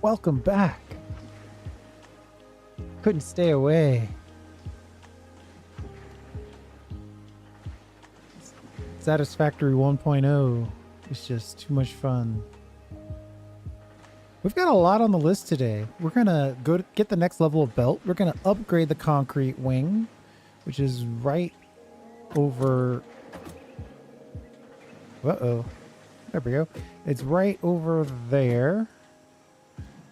Welcome back. Couldn't stay away. Satisfactory 1.0 is just too much fun. We've got a lot on the list today. We're gonna go to get the next level of belt. We're gonna upgrade the concrete wing, which is right over. Uh-oh. There we go. It's right over there.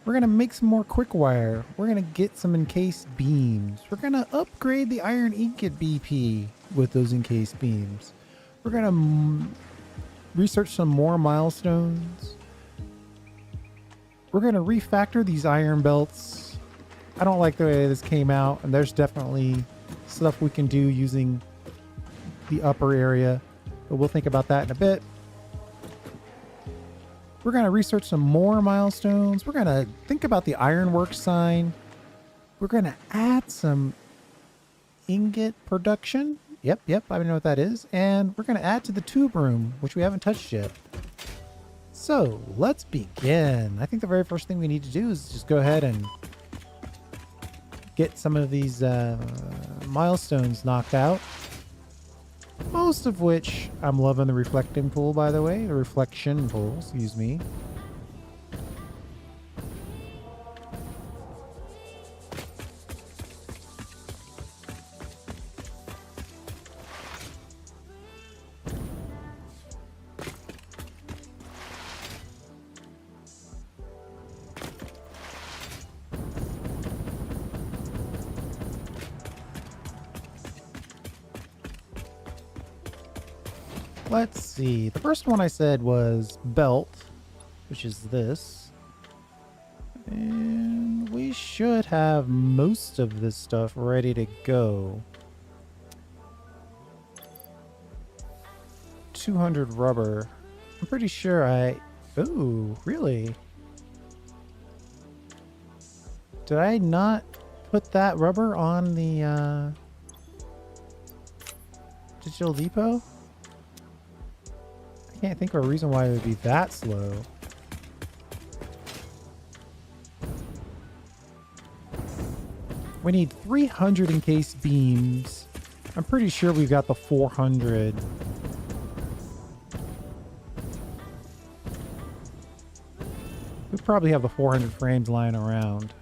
We're gonna make some more quickwire. We're gonna get some encased beams. We're gonna upgrade the iron ingot BP with those encased beams. We're gonna research some more milestones. We're gonna refactor these iron belts. I don't like the way this came out, and there's definitely stuff we can do using the upper area, but we'll think about that in a bit. We're going to research some more milestones. We're going to think about the ironworks sign. We're going to add some ingot production. Yep, I know what that is. And we're going to add to the tube room, which we haven't touched yet. So let's begin. I think the very first thing we need to do is just go ahead and get some of these milestones knocked out. Most of which, I'm loving the reflecting pool, by the way. The reflection pool, excuse me. Let's see. The first one I said was belt, which is this. And we should have most of this stuff ready to go. 200 rubber. I'm pretty sure Ooh, really? Did I not put that rubber on the digital depot? Can't think of a reason why it would be that slow. We need 300 encased beams. I'm pretty sure we've got the 400. We probably have the 400 frames lying around.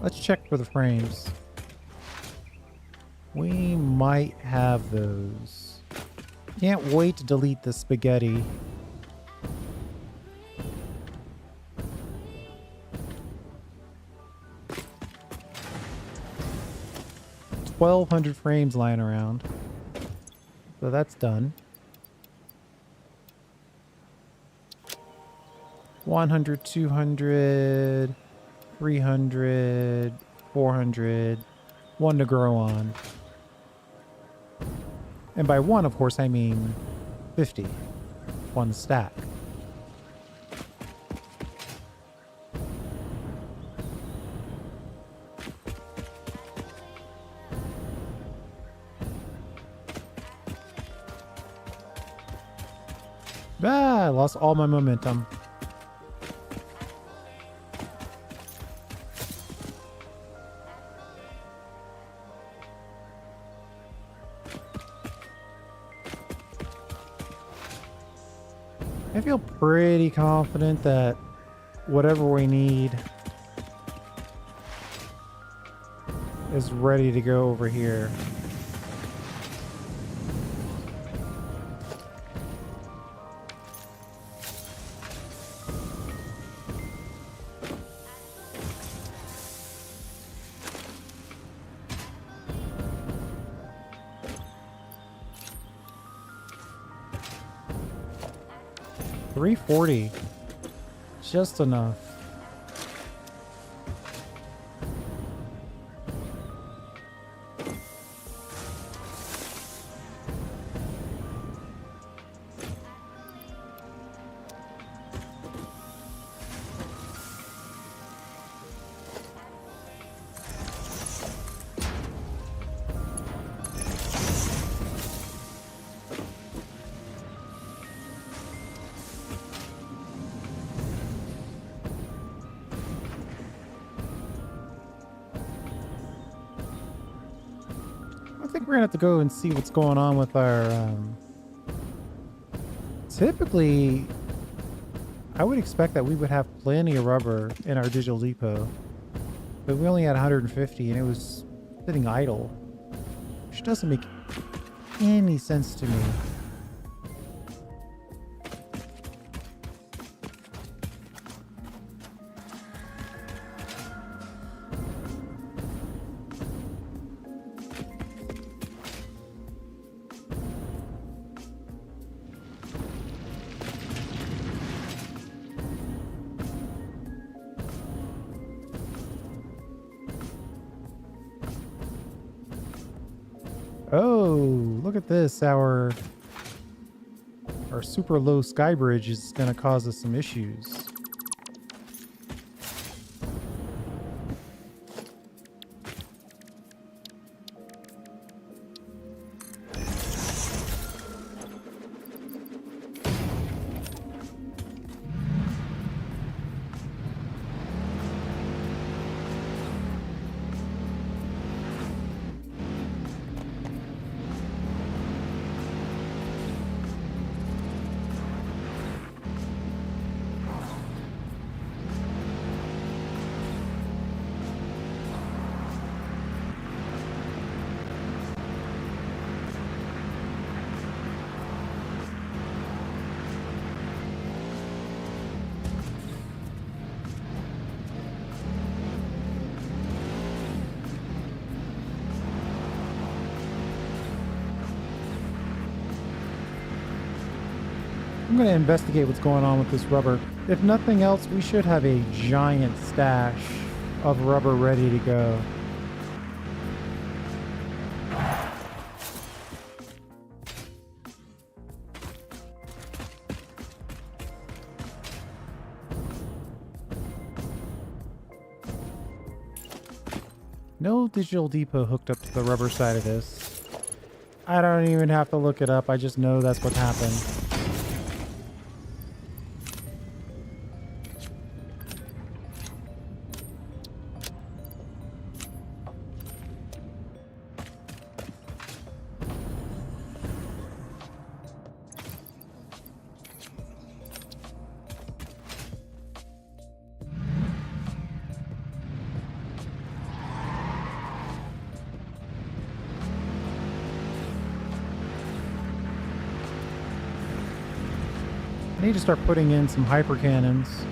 Let's check for the frames. We might have those. Can't wait to delete the spaghetti. $1,200 frames lying around. So that's done. 100, 200... 300, 400, one to grow on. And by one, of course, I mean 50. One stack. Ah, I lost all my momentum. I feel pretty confident that whatever we need is ready to go over here. $340, just enough. think we're gonna have to go and see what's going on with our, typically, I would expect that we would have plenty of rubber in our digital depot, but we only had 150 and it was sitting idle, which doesn't make any sense to me. Oh, look at this. Our super low sky bridge is going to cause us some issues. I'm going to investigate what's going on with this rubber. If nothing else, we should have a giant stash of rubber ready to go. No digital depot hooked up to the rubber side of this. I don't even have to look it up. I just know that's what happened. I need to start putting in some hyper cannons.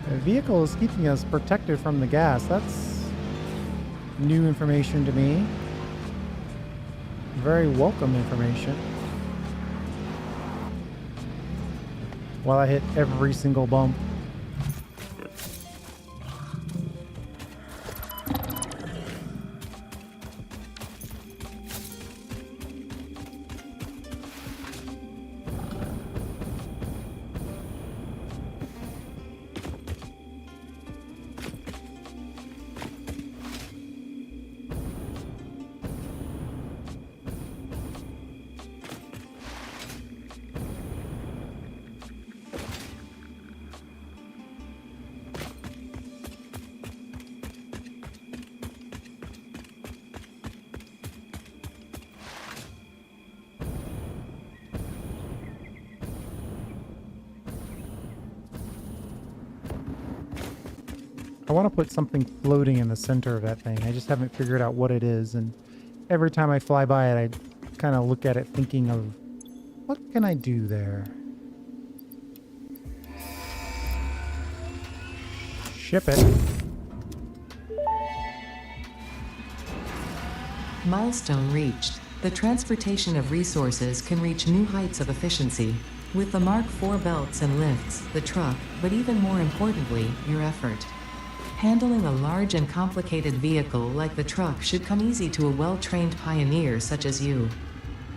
The vehicle is keeping us protected from the gas. That's new information to me. Very welcome information. While I hit every single bump. I want to put something floating in the center of that thing. I just haven't figured out what it is. And every time I fly by it, I kind of look at it thinking of, what can I do there? Ship it. Milestone reached. The transportation of resources can reach new heights of efficiency. With the Mark IV belts and lifts, the truck, but even more importantly, your effort. Handling a large and complicated vehicle like the truck should come easy to a well-trained pioneer such as you.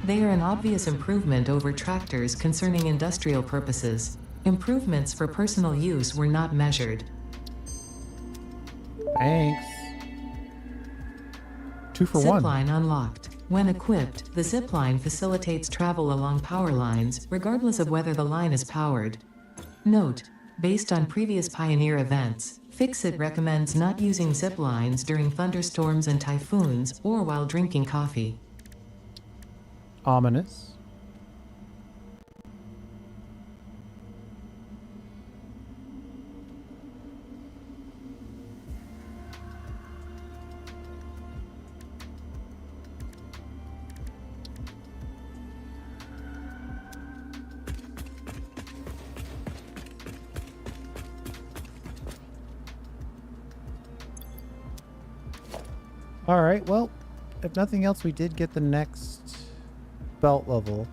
They are an obvious improvement over tractors concerning industrial purposes. Improvements for personal use were not measured. Thanks. 2 for 1. Zipline unlocked. When equipped, the zipline facilitates travel along power lines, regardless of whether the line is powered. Note: based on previous Pioneer events, Fixit recommends not using ziplines during thunderstorms and typhoons, or while drinking coffee. Ominous. All right, well, if nothing else, we did get the next belt level.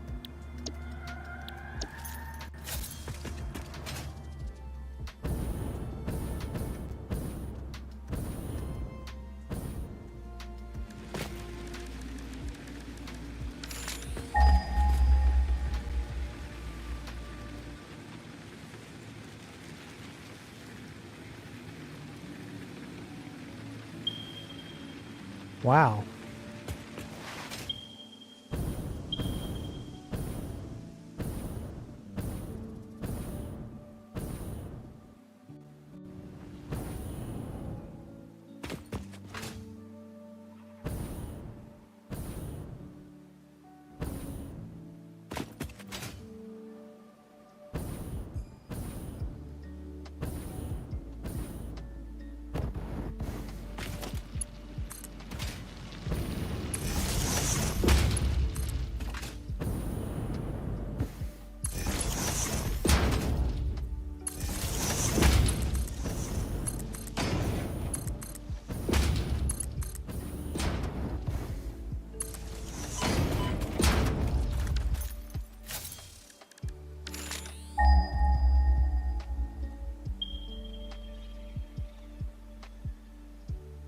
Wow.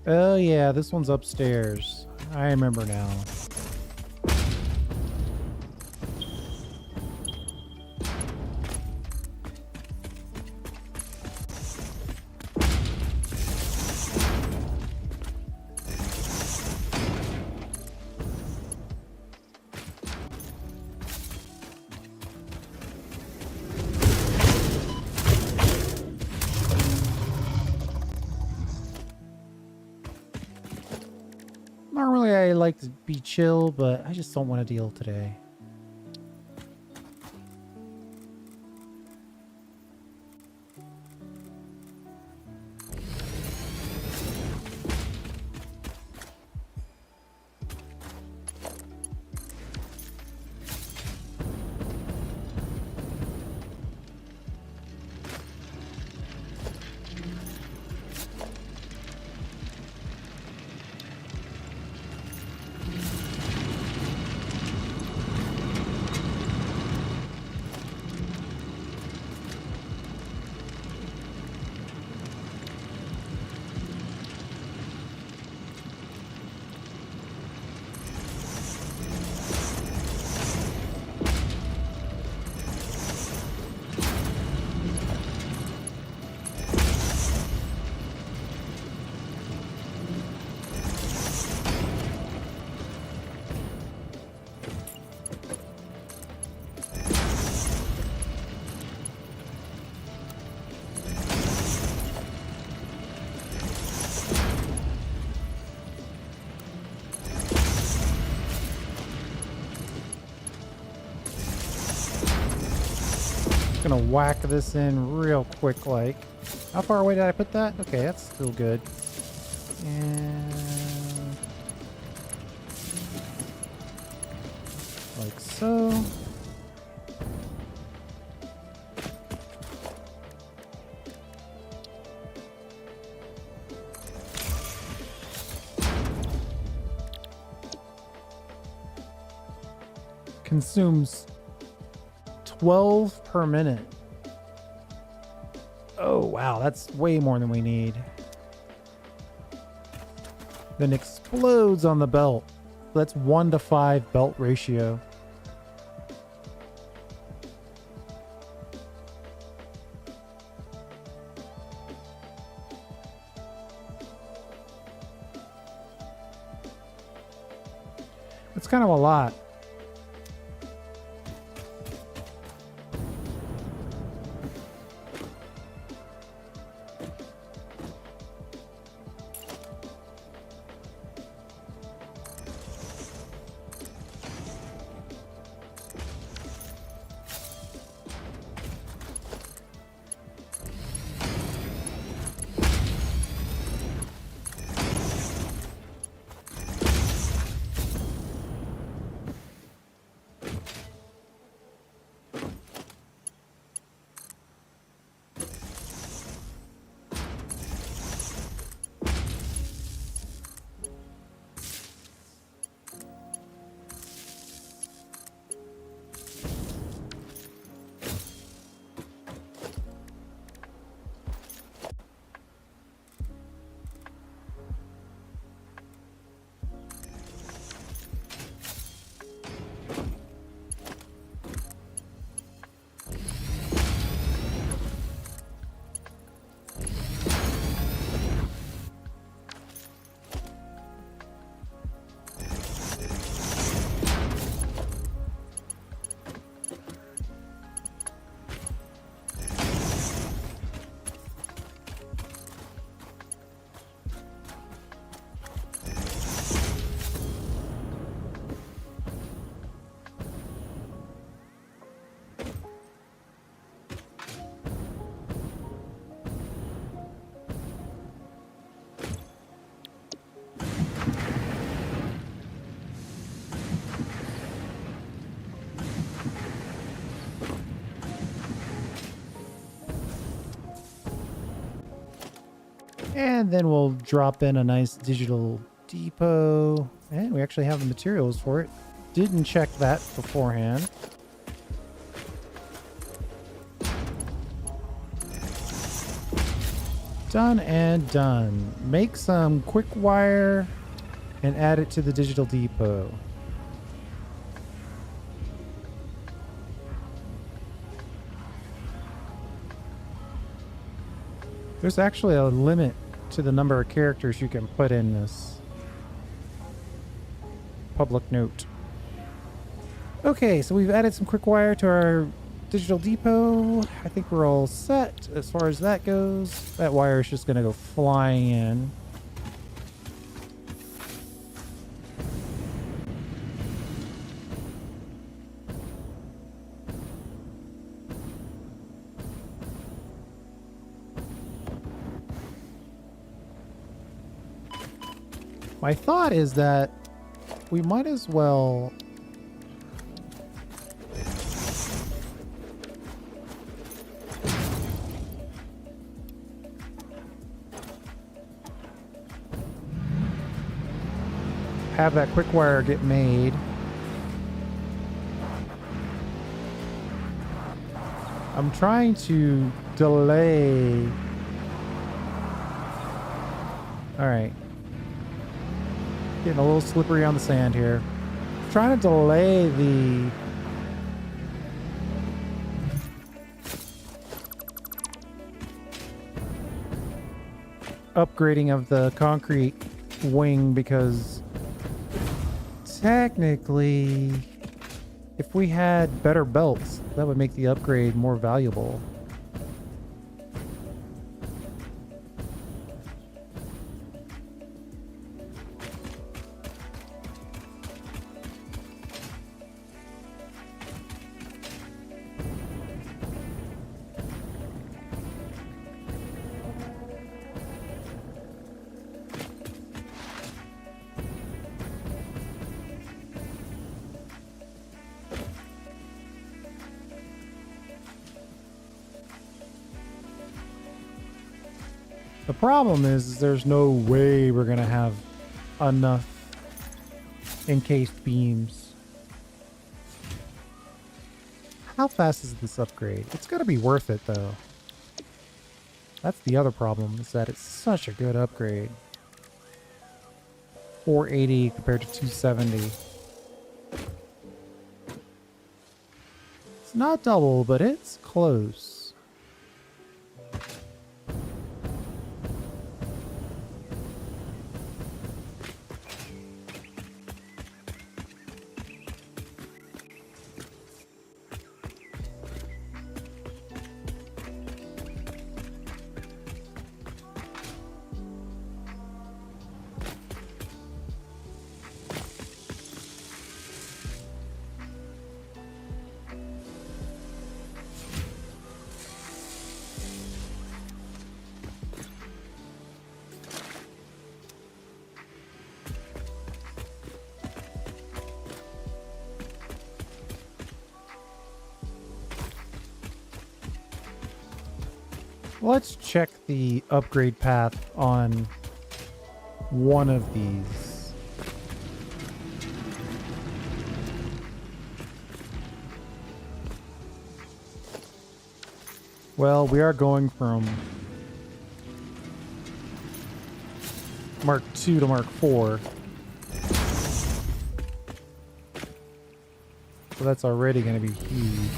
Oh yeah, this one's upstairs. I remember now. Normally I like to be chill, but I just don't want to deal today. Gonna whack this in real quick like. How far away did I put that? Okay, that's still good. And like so. consumes 12 per minute. Oh, wow. That's way more than we need. Then explodes on the belt. That's 1:5 belt ratio. It's kind of a lot. And then we'll drop in a nice digital depot. And we actually have the materials for it. Didn't check that beforehand. Done and done. Make some quick wire and add it to the digital depot. There's actually a limit to the number of characters you can put in this. Public note. Okay, so we've added some quick wire to our digital depot. I think we're all set as far as that goes. That wire is just going to go flying in. My thought is that we might as well have that quick wire get made. I'm trying to delay. All right. Getting a little slippery on the sand here. Trying to delay the upgrading of the concrete wing because technically if we had better belts, that would make the upgrade more valuable. The problem is there's no way we're going to have enough encased beams. How fast is this upgrade? It's got to be worth it, though. That's the other problem, is that it's such a good upgrade. 480 compared to 270. It's not double, but it's close. Let's check the upgrade path on one of these. Well, we are going from Mark II to Mark IV. So that's already going to be huge.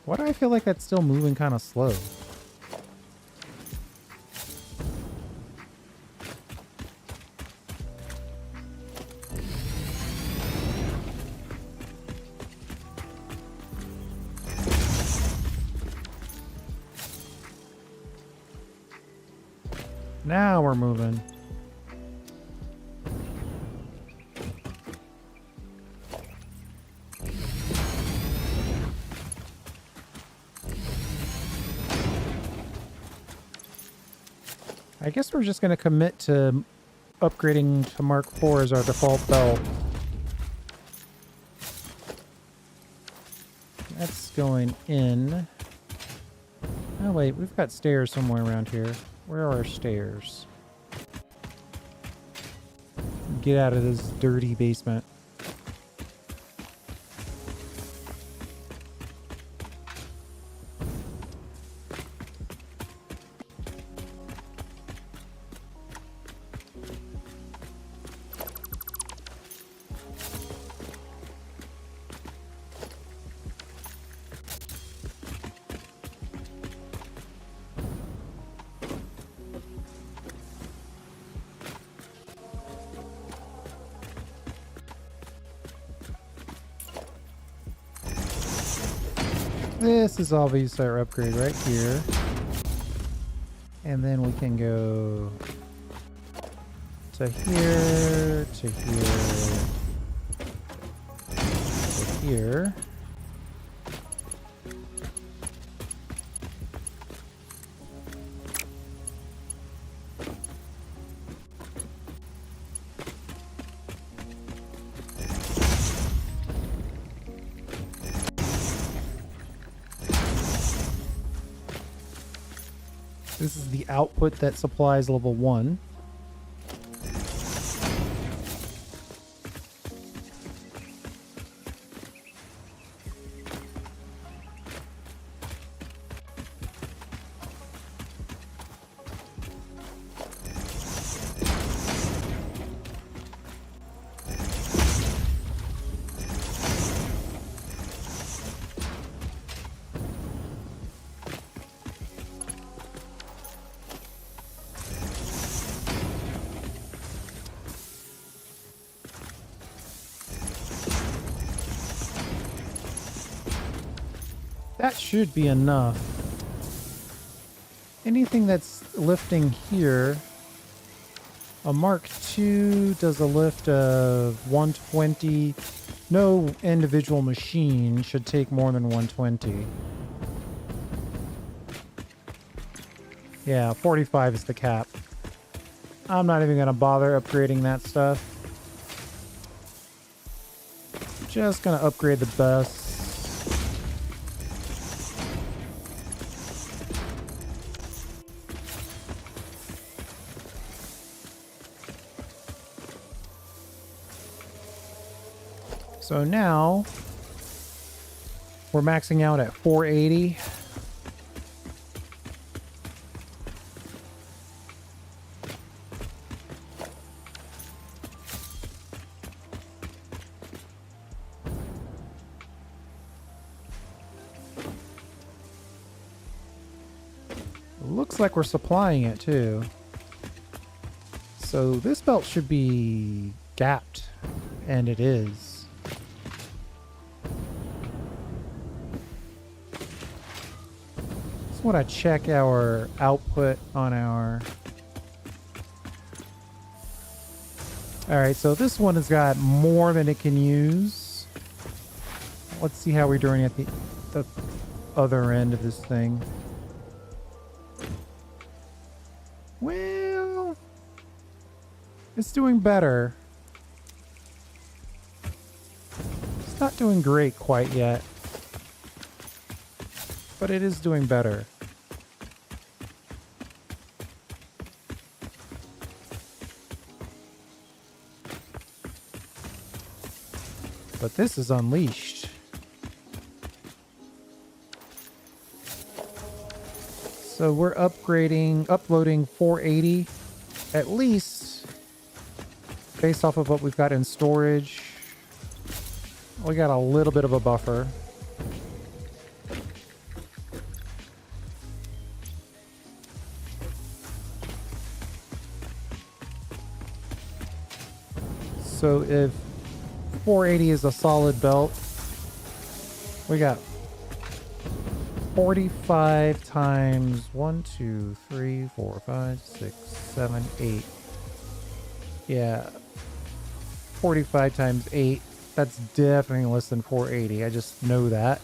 Why do I feel like that's still moving kind of slow? Now we're moving. I guess we're just going to commit to upgrading to Mark IV as our default belt. That's going in. Oh wait, we've got stairs somewhere around here. Where are our stairs? Get out of this dirty basement. This is obviously our upgrade right here. And then we can go to here, to here, to here. This is the output that supplies level 1. That should be enough. Anything that's lifting here, a Mark II does a lift of 120. No individual machine should take more than 120. Yeah, 45 is the cap. I'm not even gonna bother upgrading that stuff. Just gonna upgrade the bus. So now we're maxing out at 480. Looks like we're supplying it too. So this belt should be gapped, and it is. Just want to check our output on our... Alright, so this one has got more than it can use. Let's see how we're doing at the other end of this thing. Well, it's doing better. It's not doing great quite yet, but it is doing better. But this is unleashed. So we're uploading 480 at least based off of what we've got in storage. We got a little bit of a buffer. So if 480 is a solid belt, we got 45 times 1, 2, 3, 4, 5, 6, 7, 8. Yeah. 45 times 8. That's definitely less than 480. I just know that.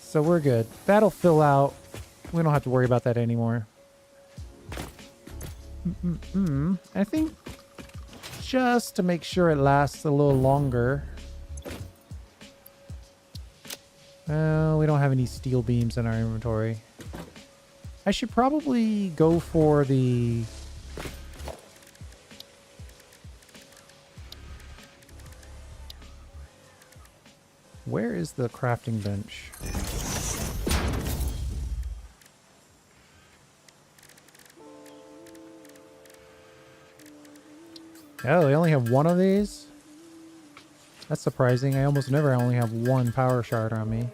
So we're good. That'll fill out. We don't have to worry about that anymore. I think just to make sure it lasts a little longer. We don't have any steel beams in our inventory. I should probably go for the... Where is the crafting bench? Oh, they only have one of these? That's surprising. I almost never only have one power shard on me.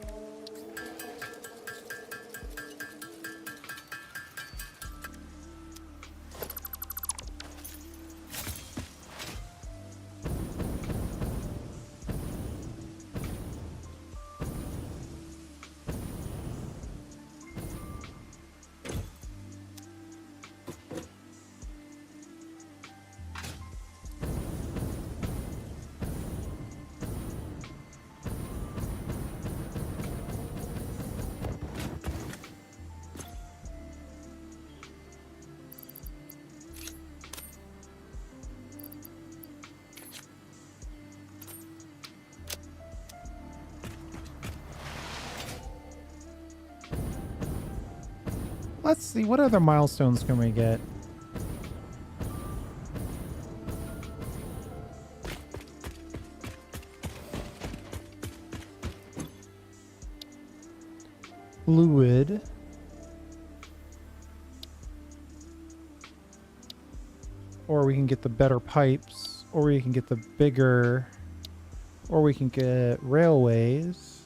Let's see, what other milestones can we get? Fluid. Or we can get the better pipes, or we can get the bigger, or we can get railways.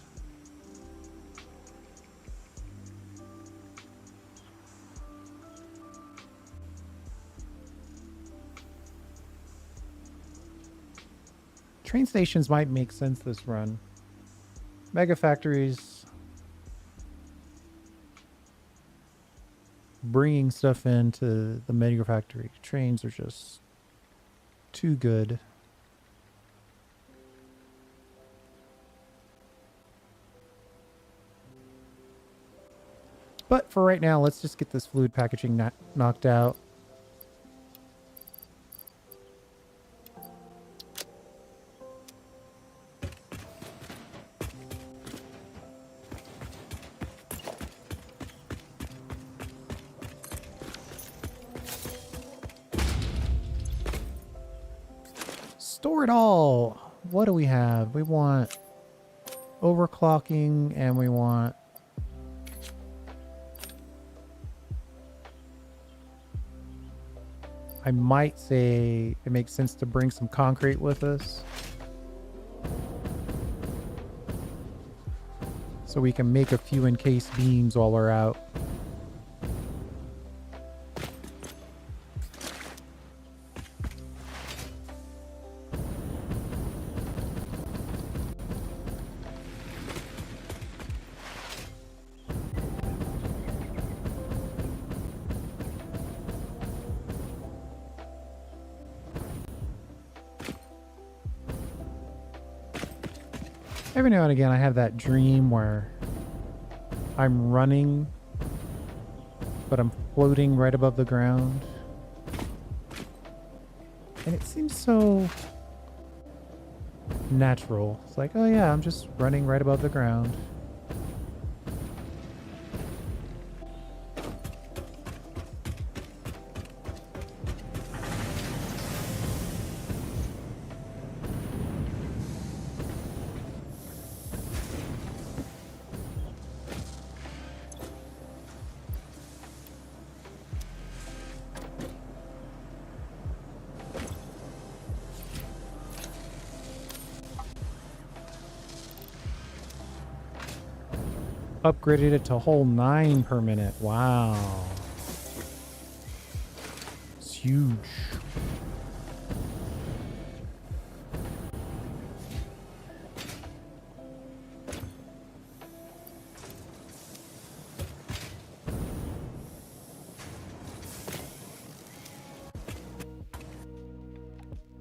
Train stations might make sense this run. Mega factories. Bringing stuff into the mega factory. Trains are just too good. But for right now, let's just get this fluid packaging knocked out. Store it all. what do we have? We want overclocking and we want I might say it makes sense to bring some concrete with us so we can make a few encased beams while we're out. Every now and again, I have that dream where I'm running, but I'm floating right above the ground. And it seems so natural. It's like, oh yeah, I'm just running right above the ground. Upgraded it to whole 9 per minute. Wow. It's huge.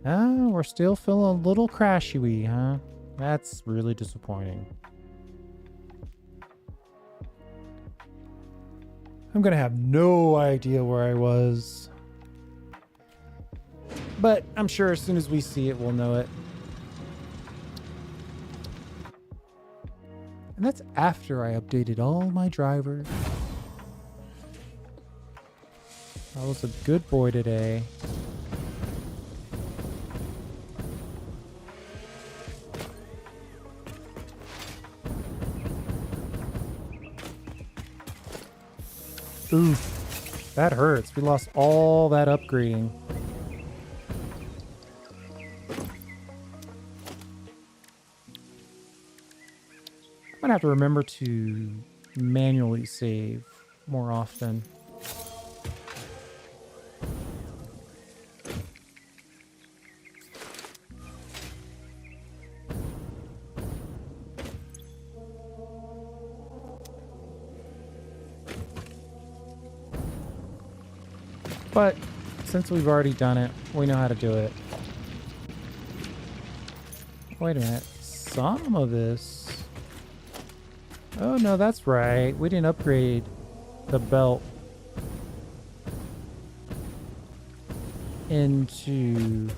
Ah, we're still feeling a little crashy, huh? That's really disappointing. I'm gonna have no idea where I was. But I'm sure as soon as we see it, we'll know it. And that's after I updated all my drivers. I was a good boy today. Ooh, that hurts. We lost all that upgrading. I'm gonna have to remember to manually save more often. But since we've already done it, we know how to do it. Wait a minute. Some of this... Oh, no, that's right. We didn't upgrade the belt into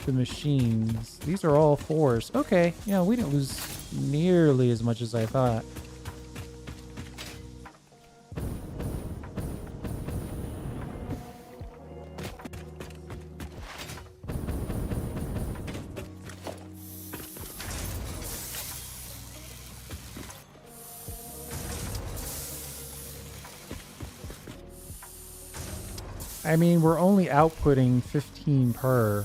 the machines. These are all 4s. Okay, yeah, we didn't lose nearly as much as I thought. I mean, we're only outputting 15 per.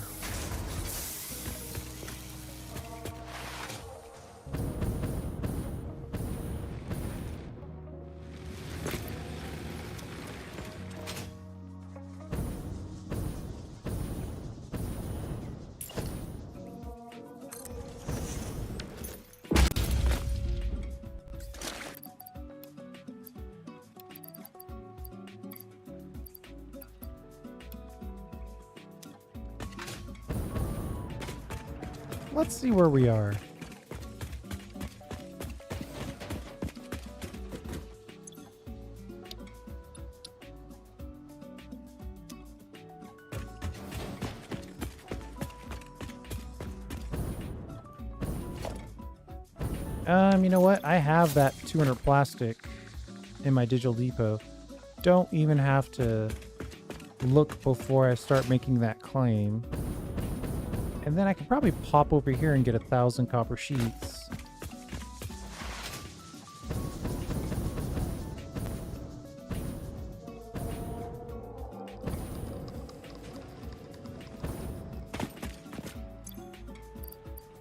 Let's see where we are. You know what? I have that 200 plastic in my digital depot. Don't even have to look before I start making that claim. And then I could probably pop over here and get 1,000 copper sheets.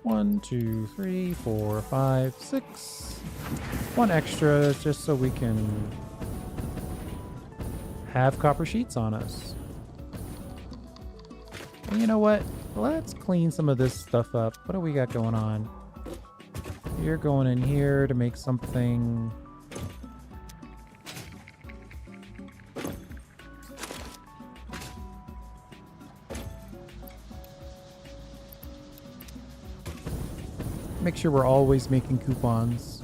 One, two, three, four, five, six. One extra just so we can have copper sheets on us. And you know what? Let's clean some of this stuff up. What do we got going on? You're going in here to make something. Make sure we're always making coupons.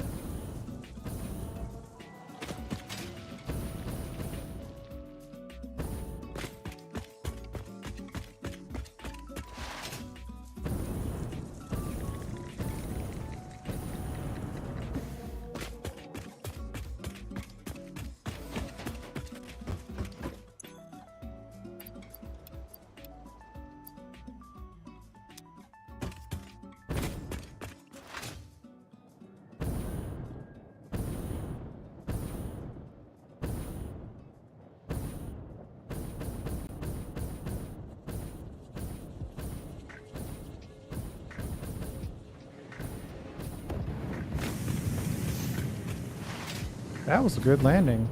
That was a good landing.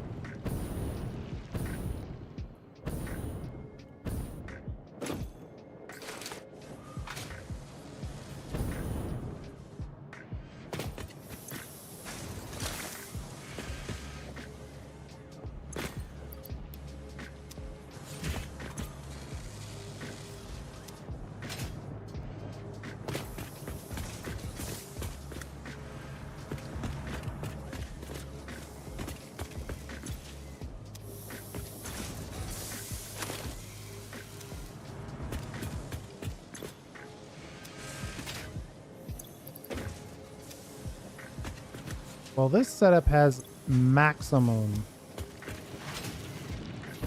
Well, this setup has maximum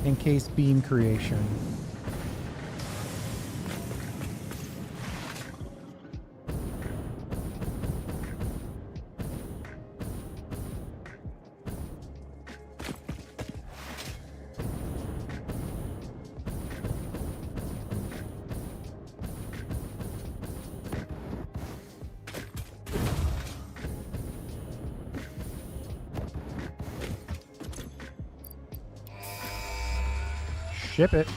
encased beam creation. Ship it.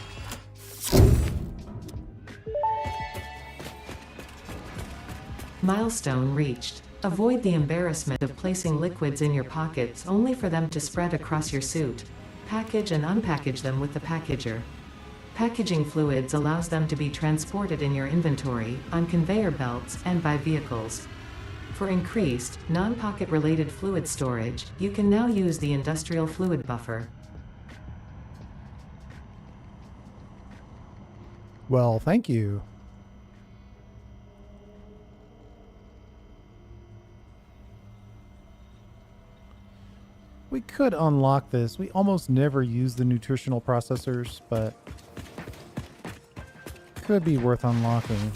Milestone reached. Avoid the embarrassment of placing liquids in your pockets only for them to spread across your suit. Package and unpackage them with the packager. Packaging fluids allows them to be transported in your inventory, on conveyor belts, and by vehicles. For increased, non-pocket related fluid storage, you can now use the industrial fluid buffer. Well, thank you. We could unlock this. We almost never use the nutritional processors, but could be worth unlocking.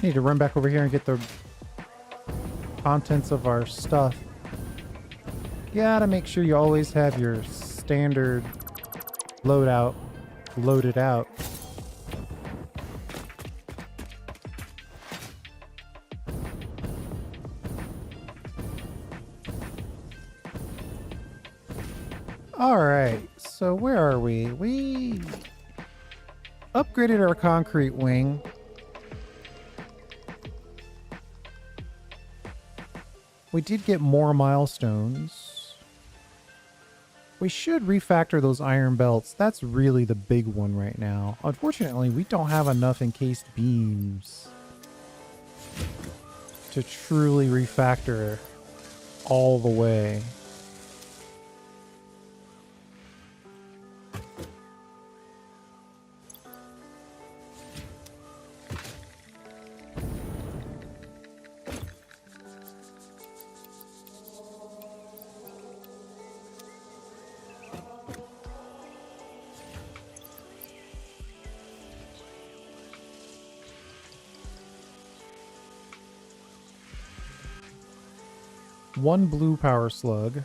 Need to run back over here and get the contents of our stuff. Gotta make sure you always have your standard loadout loaded out. Alright, so where are we? We upgraded our concrete wing. We did get more milestones. We should refactor those iron belts. That's really the big one right now. Unfortunately, we don't have enough encased beams to truly refactor all the way. One blue power slug.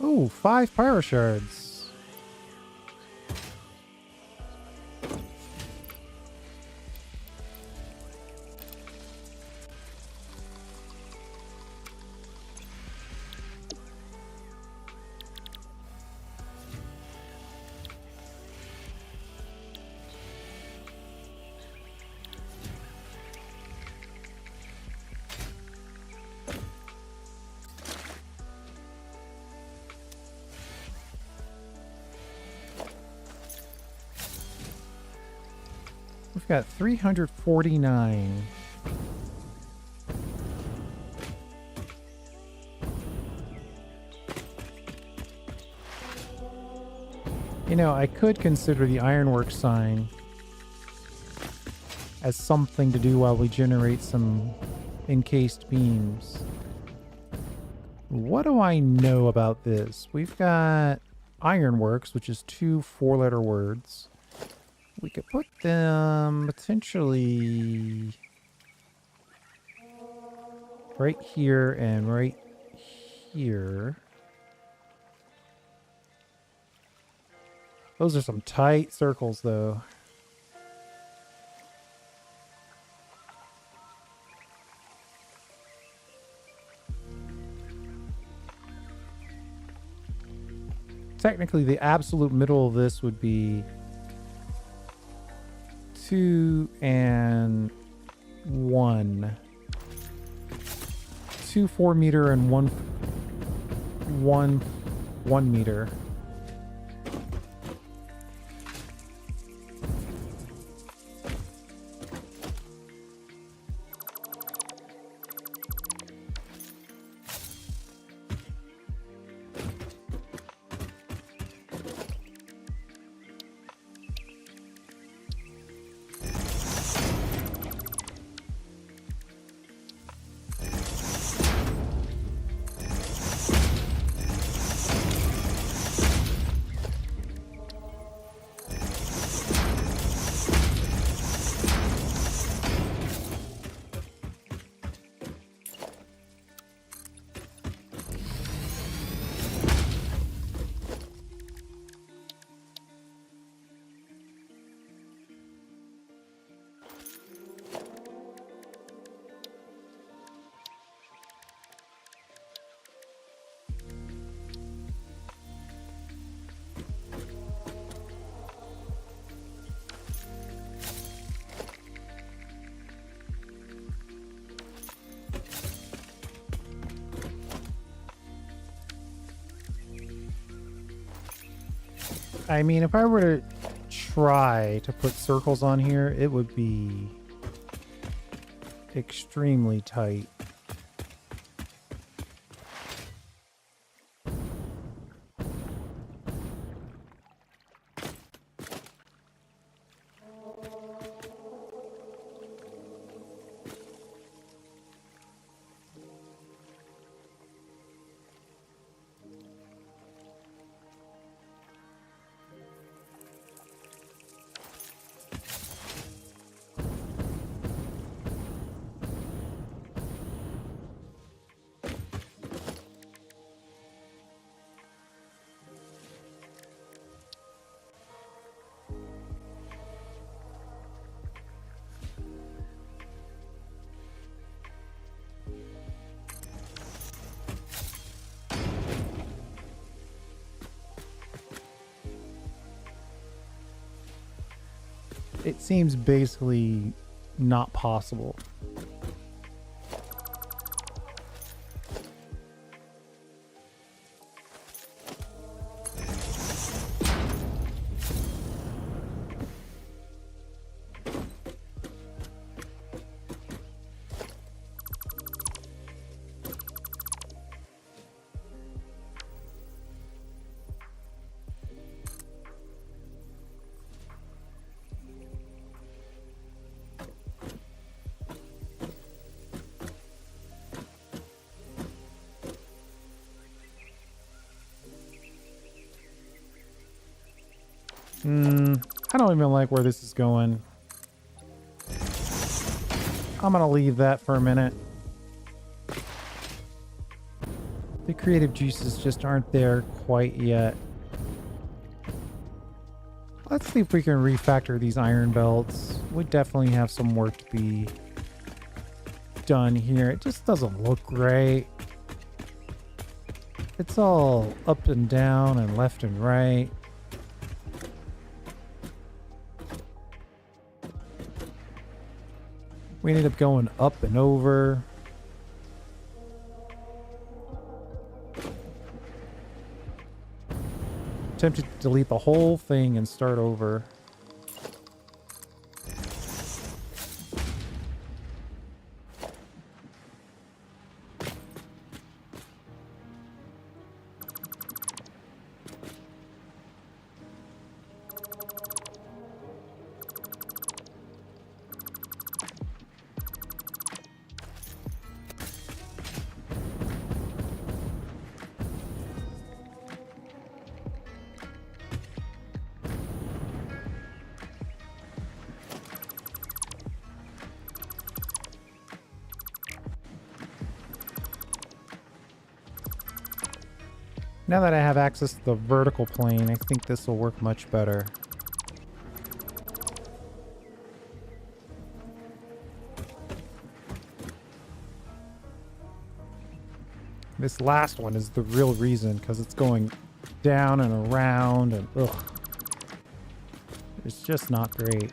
Oh, 5 pyro shards. We've got 349. You know, I could consider the ironworks sign as something to do while we generate some encased beams. What do I know about this? We've got ironworks, which is 2 4-letter words. We could put them potentially right here and right here. Those are some tight circles, though. Technically, the absolute middle of this would be 2 and 1. 2 4-meter and 1 meter. I mean, if I were to try to put circles on here, it would be extremely tight. It seems basically not possible. I don't even like where this is going. I'm gonna leave that for a minute. The creative juices just aren't there quite yet. Let's see if we can refactor these iron belts. We definitely have some work to be done here. It just doesn't look great. It's all up and down and left and right. We ended up going up and over. Tempted to delete the whole thing and start over. Now that I have access to the vertical plane, I think this will work much better. This last one is the real reason, because it's going down and around and ugh. It's just not great.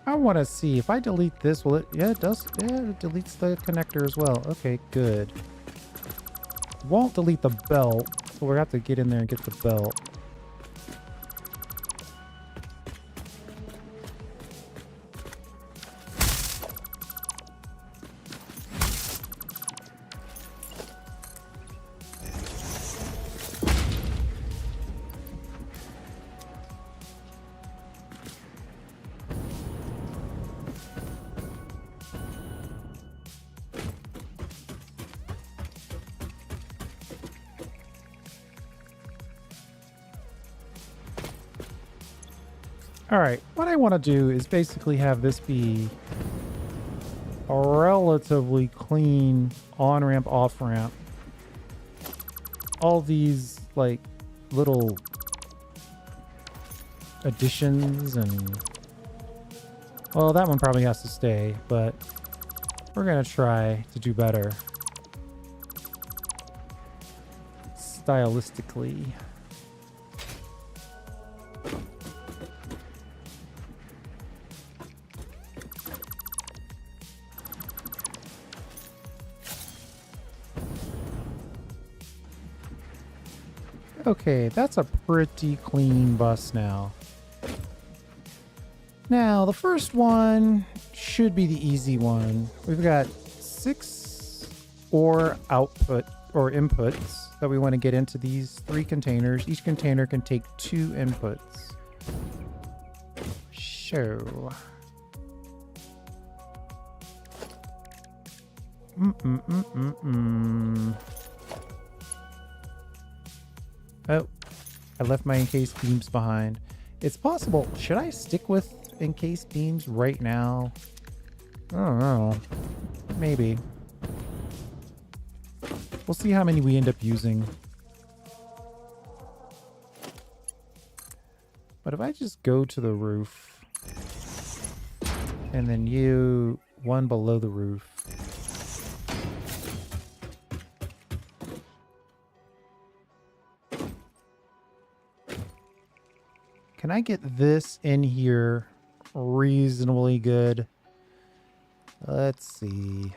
I want to see if I delete this, will it? Yeah, it does. Yeah, it deletes the connector as well. Okay, good. Won't delete the belt, so we're gonna have to get in there and get the belt. All right, what I want to do is basically have this be a relatively clean on-ramp, off-ramp. All these, like, little additions and... Well, that one probably has to stay, but we're going to try to do better stylistically. Okay, that's a pretty clean bus now. Now, the first one should be the easy one. We've got 6 ore output or inputs that we want to get into these 3 containers. Each container can take 2 inputs. So... Oh, I left my encased beams behind. It's possible. Should I stick with encased beams right now? I don't know. Maybe. We'll see how many we end up using. But if I just go to the roof, and then you, one below the roof. Can I get this in here reasonably good? Let's see.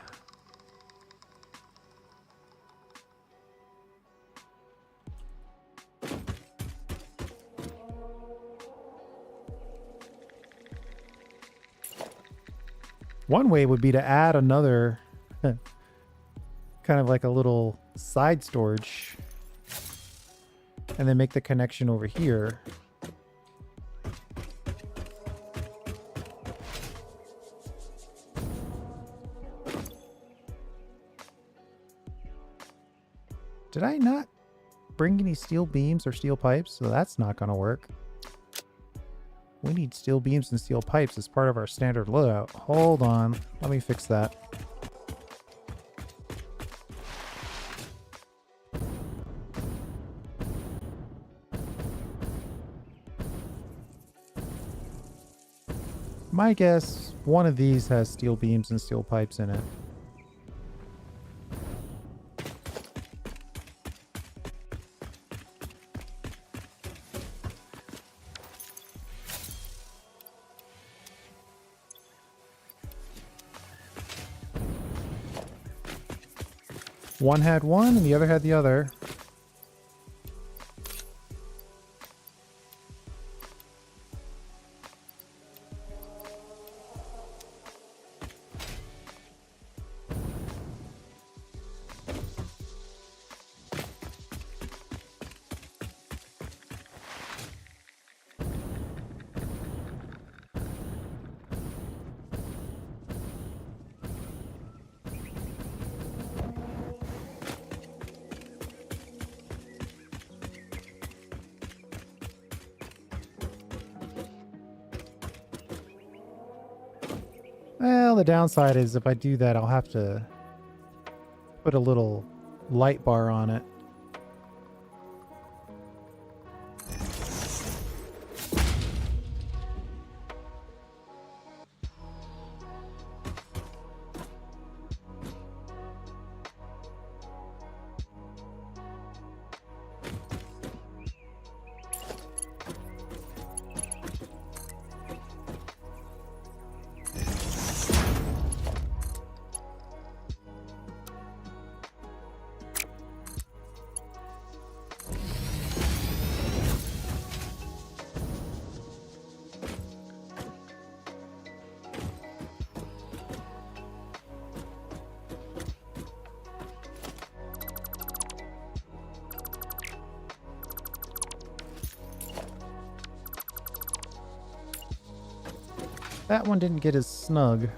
One way would be to add another kind of like a little side storage and then make the connection over here. Did I not bring any steel beams or steel pipes? So that's not going to work. We need steel beams and steel pipes as part of our standard loadout. Hold on. Let me fix that. My guess, one of these has steel beams and steel pipes in it. One had one and the other had the other. Well, the downside is if I do that, I'll have to put a little light bar on it. That one didn't get as snug.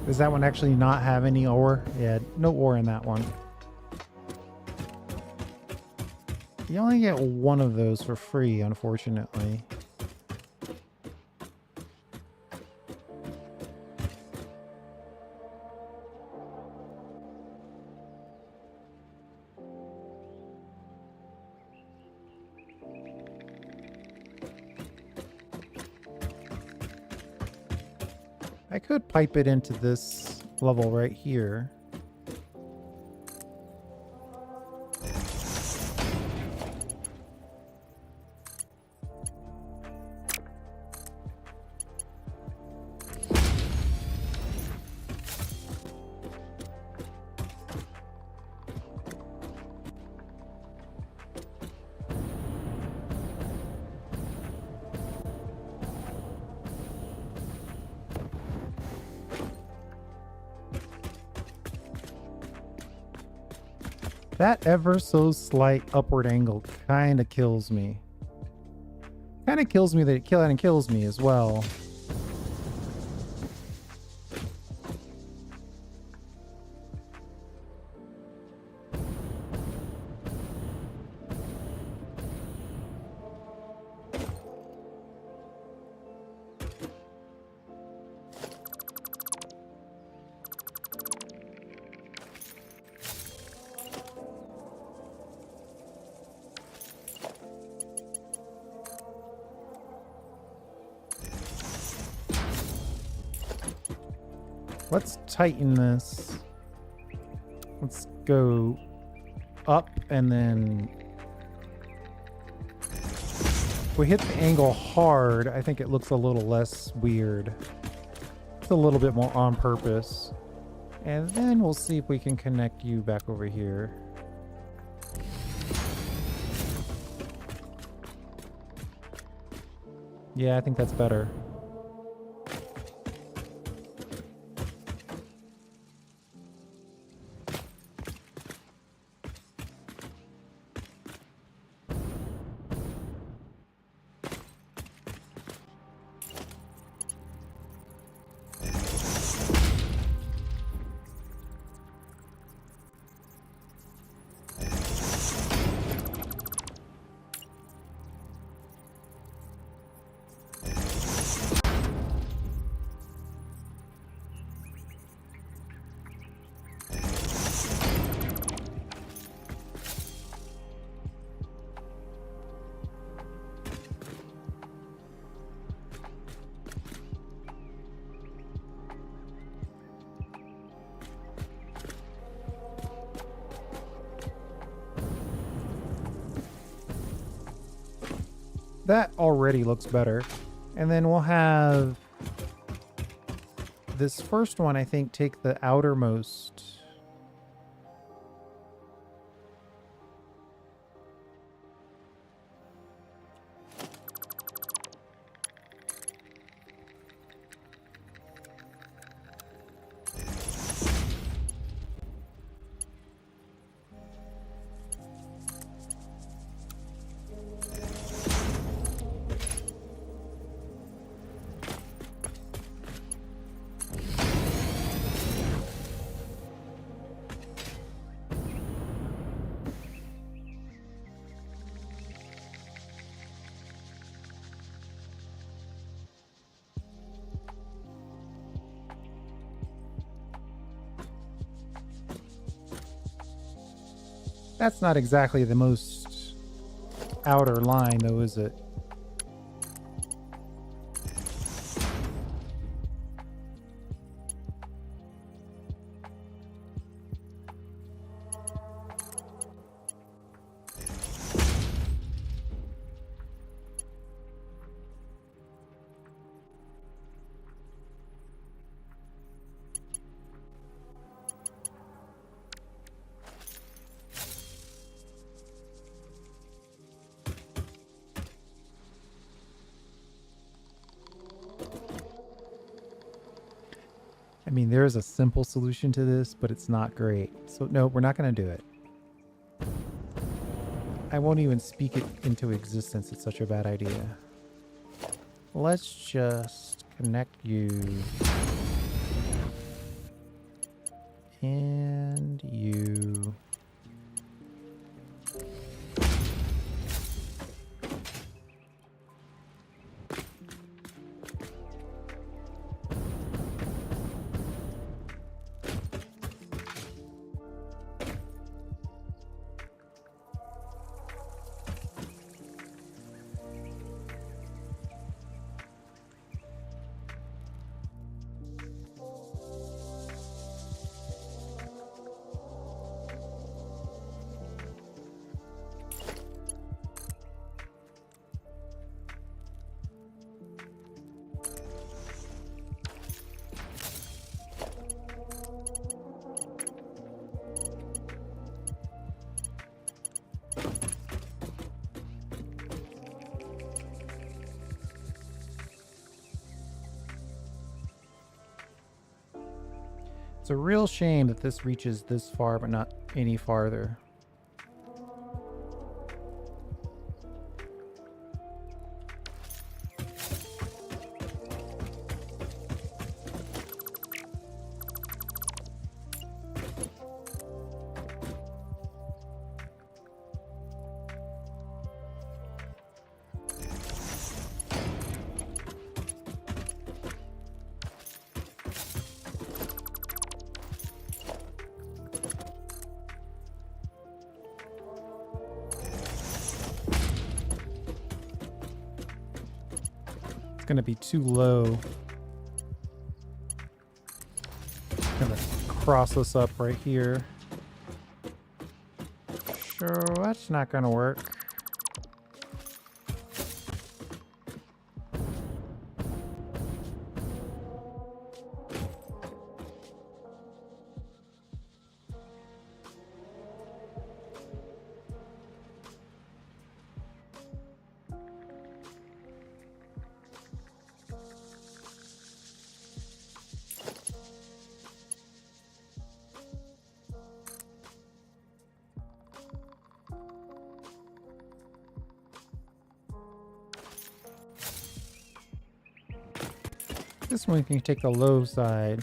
Does that one actually not have any ore? Yeah, no ore in that one. You only get one of those for free, unfortunately. I could pipe it into this level right here. That ever so slight upward angle kind of kills me. Kind of kills me that it kills me as well. Let's tighten this. Let's go up and then if we hit the angle hard, I think it looks a little less weird. It's a little bit more on purpose. And then we'll see if we can connect you back over here. Yeah, I think that's better. That already looks better. And then we'll have this first one, I think, take the outermost. That's not exactly the most outer line, though, is it? I mean, there is a simple solution to this, but it's not great. So no, we're not going to do it. I won't even speak it into existence. It's such a bad idea. Let's just connect you. And you. It's a real shame that this reaches this far, but not any farther. It's going to be too low. cross this up right here. Sure, that's not gonna work. This one can take the low side.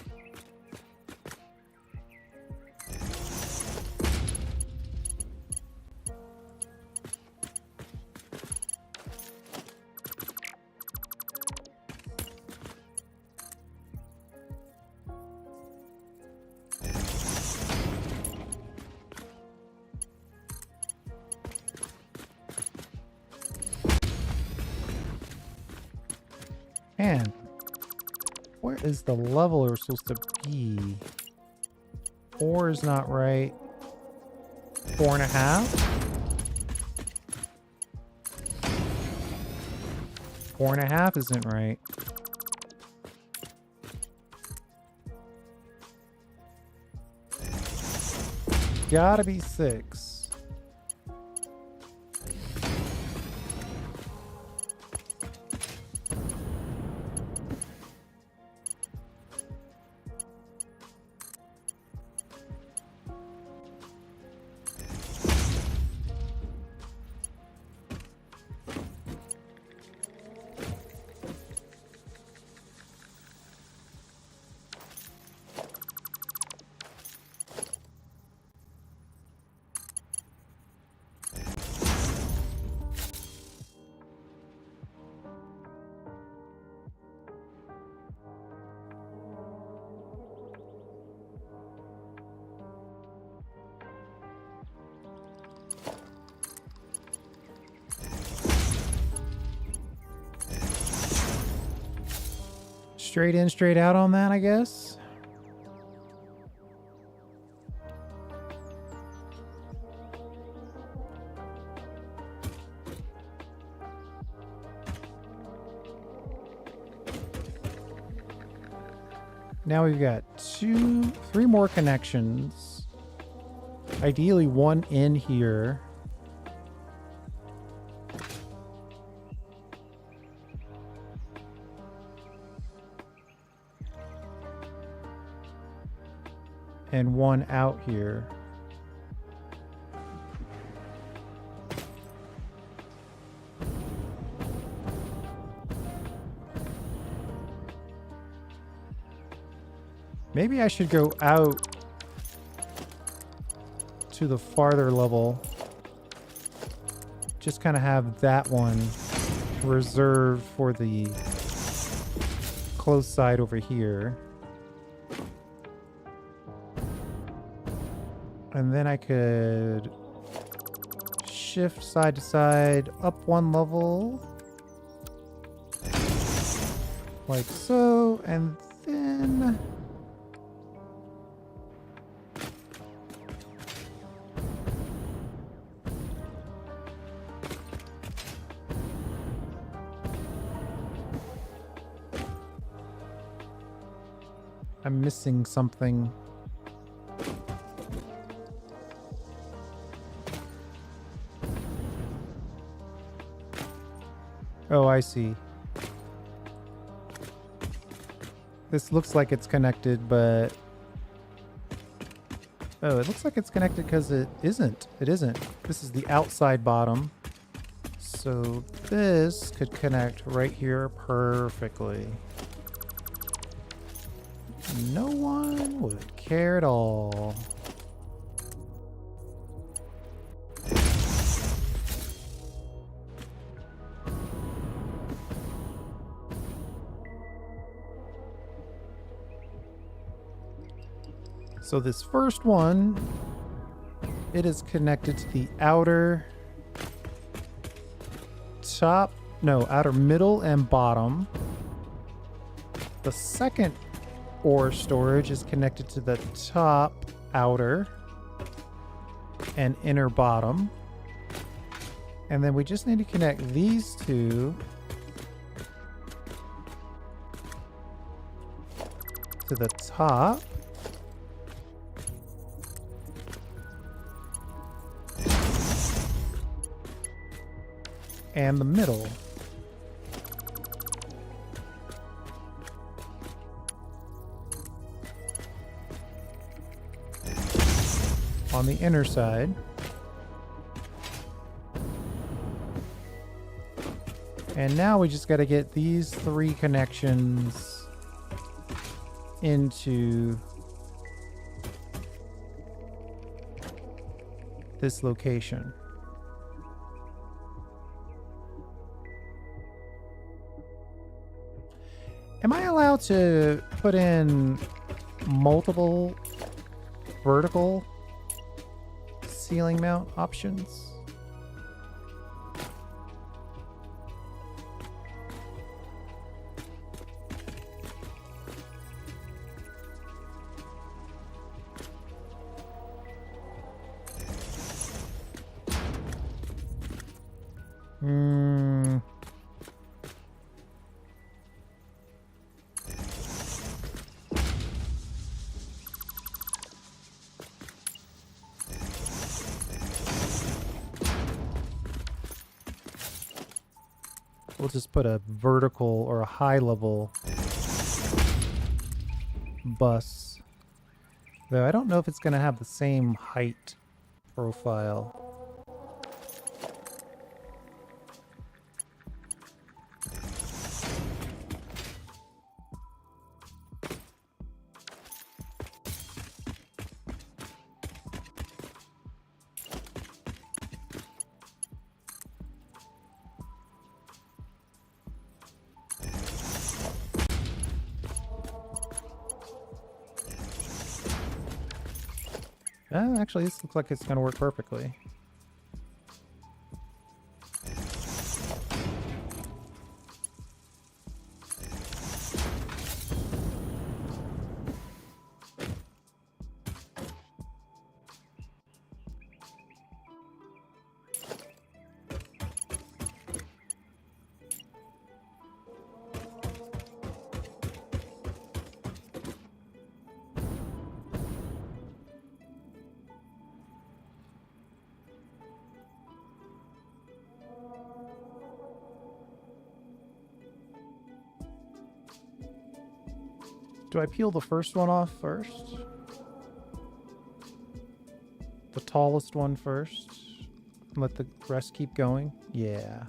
Man, where is the level we're supposed to be? 4 is not right. 4.5? 4.5 isn't right. Gotta be 6. Straight in, straight out on that, I guess. Now we've got 3 more connections. Ideally, one in here. And one out here. Maybe I should go out to the farther level. Just kind of have that one reserved for the close side over here. And then I could shift side to side up 1 level. Like so. And then I'm missing something. Oh, I see. This looks like it's connected, but... Oh, it looks like it's connected because it isn't. It isn't. This is the outside bottom. So this could connect right here perfectly. No one would care at all. So this first one, it is connected to the outer outer middle and bottom. The second ore storage is connected to the top, outer, and inner bottom. And then we just need to connect these two to the top. And the middle. On the inner side. And now we just got to get these 3 connections into this location. Am I allowed to put in multiple vertical ceiling mount options? We'll just put a vertical or a high level bus. Though I don't know if it's going to have the same height profile. Actually, this looks like it's going to work perfectly. Do I peel the first one off first? The tallest one first? Let the rest keep going? Yeah.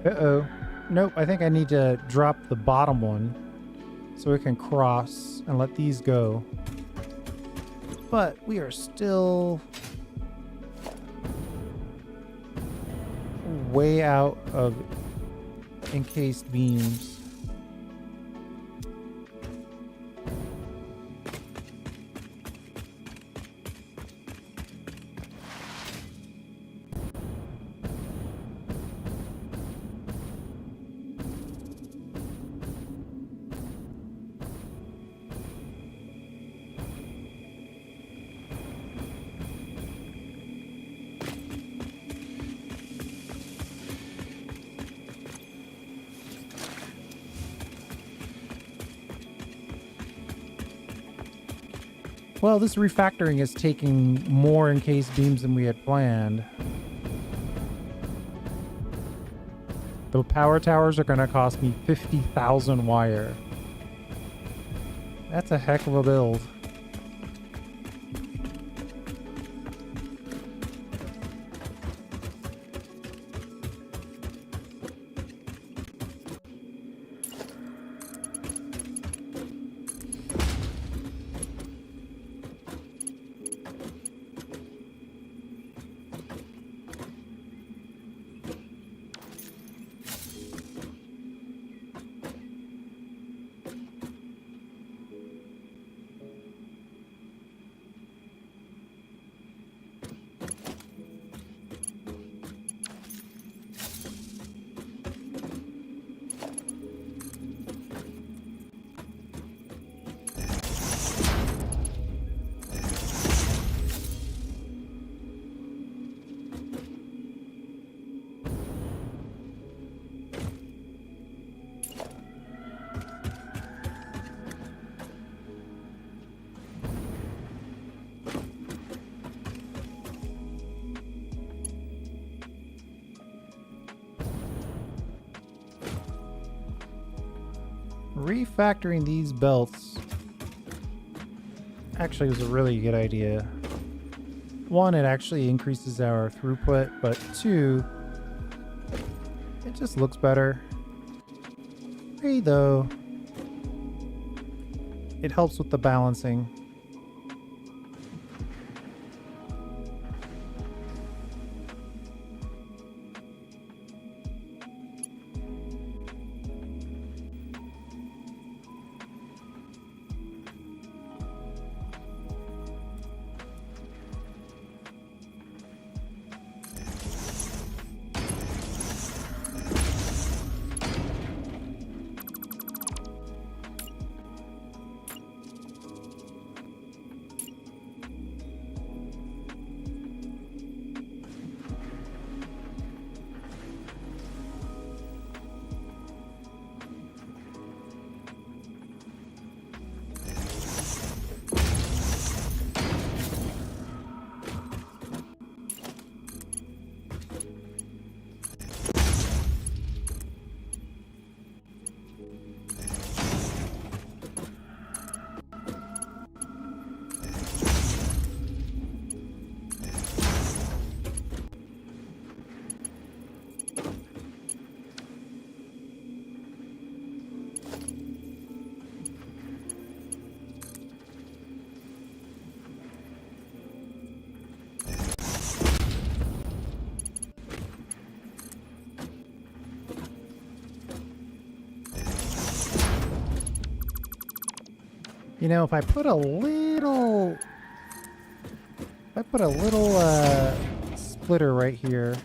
Uh-oh. Nope, I think I need to drop the bottom one so we can cross and let these go. But we are still way out of encased beams. Well, this refactoring is taking more encased beams than we had planned. The power towers are going to cost me 50,000 wire. That's a heck of a build. Refactoring these belts actually was a really good idea. One, it actually increases our throughput, but two, it just looks better. Three, though, it helps with the balancing. You know, if I put a little splitter right here,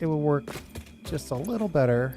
it will work just a little better.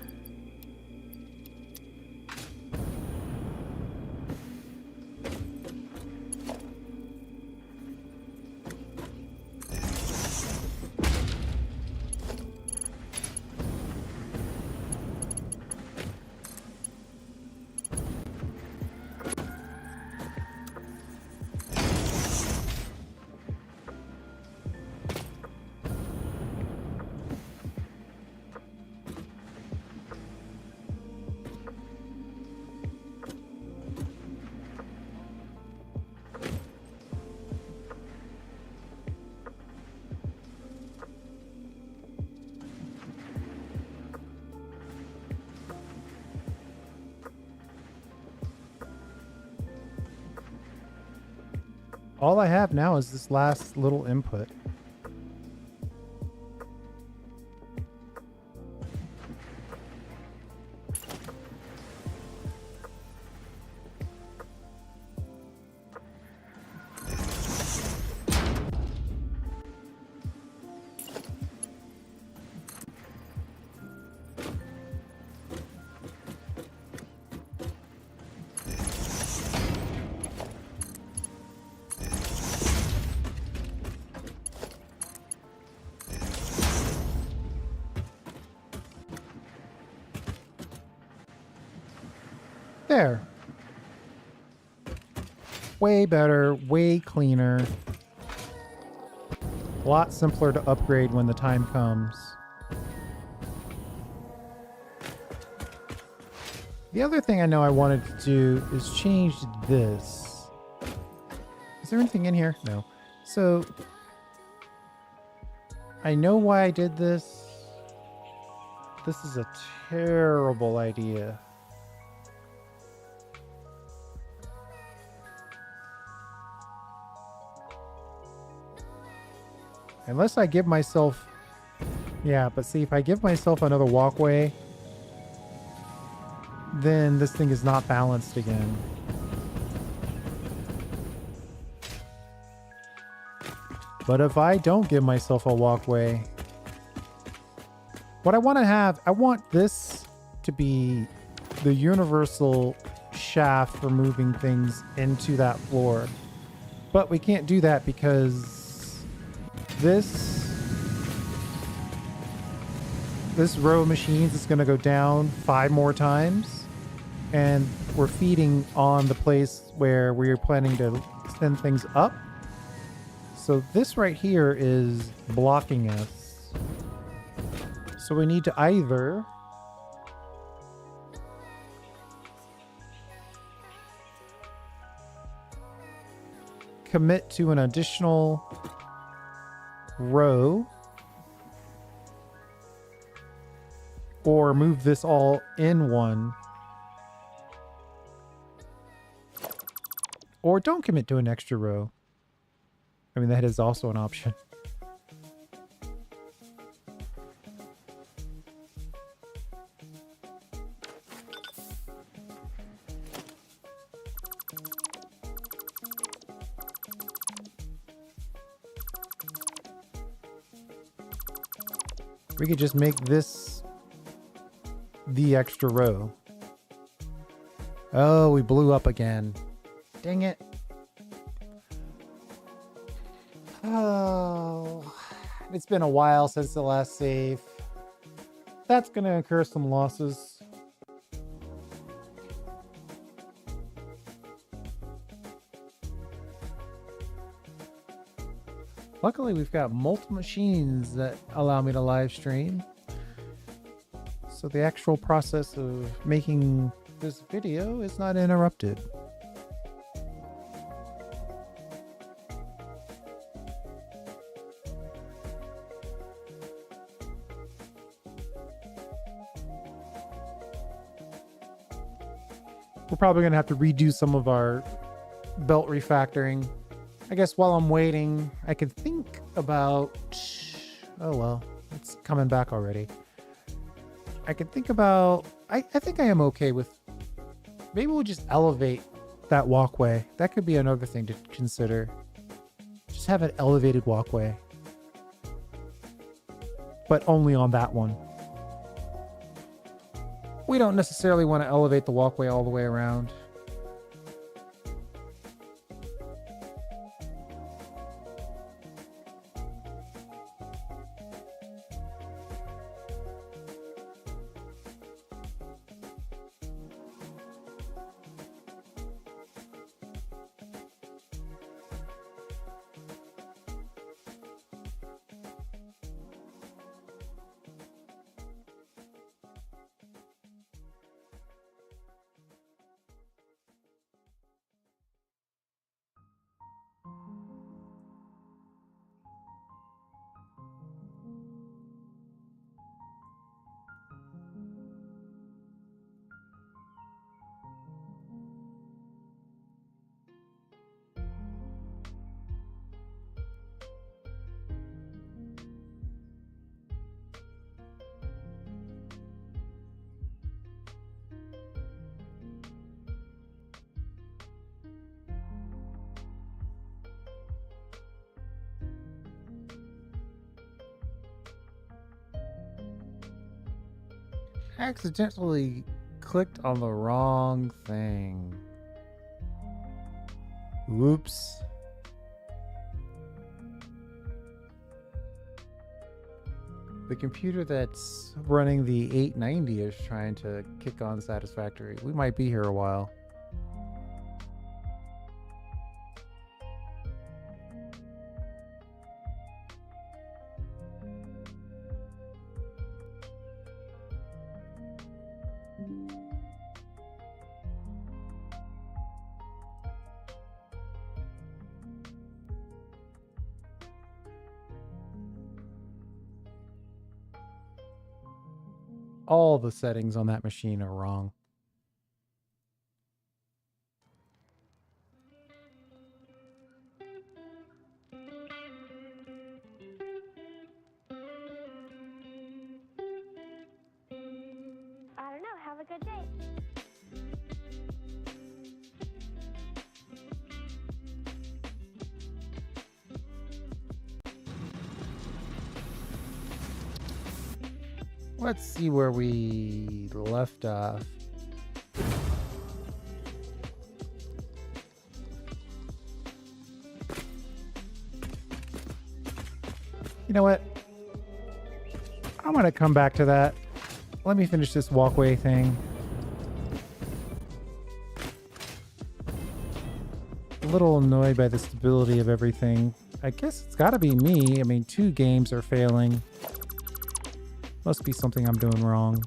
All I have now is this last little input. There. Way better, way cleaner. A lot simpler to upgrade when the time comes. The other thing I know I wanted to do is change this. Is there anything in here? No. So, I know why I did this. This is a terrible idea. Unless I give myself... Yeah, but see, if I give myself another walkway, then this thing is not balanced again. But if I don't give myself a walkway... What I want to have... I want this to be the universal shaft for moving things into that floor. But we can't do that because... This row of machines is going to go down 5 more times, and we're feeding on the place where we're planning to send things up. So this right here is blocking us. So we need to either commit to an additional row or move this all in one, or don't commit to an extra row. I mean, that is also an option. We could just make this the extra row. Oh, we blew up again. Dang it. Oh, it's been a while since the last save. That's going to incur some losses. Luckily, we've got multiple machines that allow me to live stream. So the actual process of making this video is not interrupted. We're probably going to have to redo some of our belt refactoring. I guess while I'm waiting, I can think about... Oh, well, it's coming back already. I can think about... I think I am okay with... Maybe we'll just elevate that walkway. That could be another thing to consider. Just have an elevated walkway. But only on that one. We don't necessarily want to elevate the walkway all the way around. I accidentally clicked on the wrong thing. Whoops. The computer that's running the 890 is trying to kick on Satisfactory. We might be here a while. All the settings on that machine are wrong. I don't know. Have a good day. Let's see where we left off. You know what? I'm gonna come back to that. Let me finish this walkway thing. A little annoyed by the stability of everything. I guess it's gotta be me. I mean, 2 games are failing. Must be something I'm doing wrong.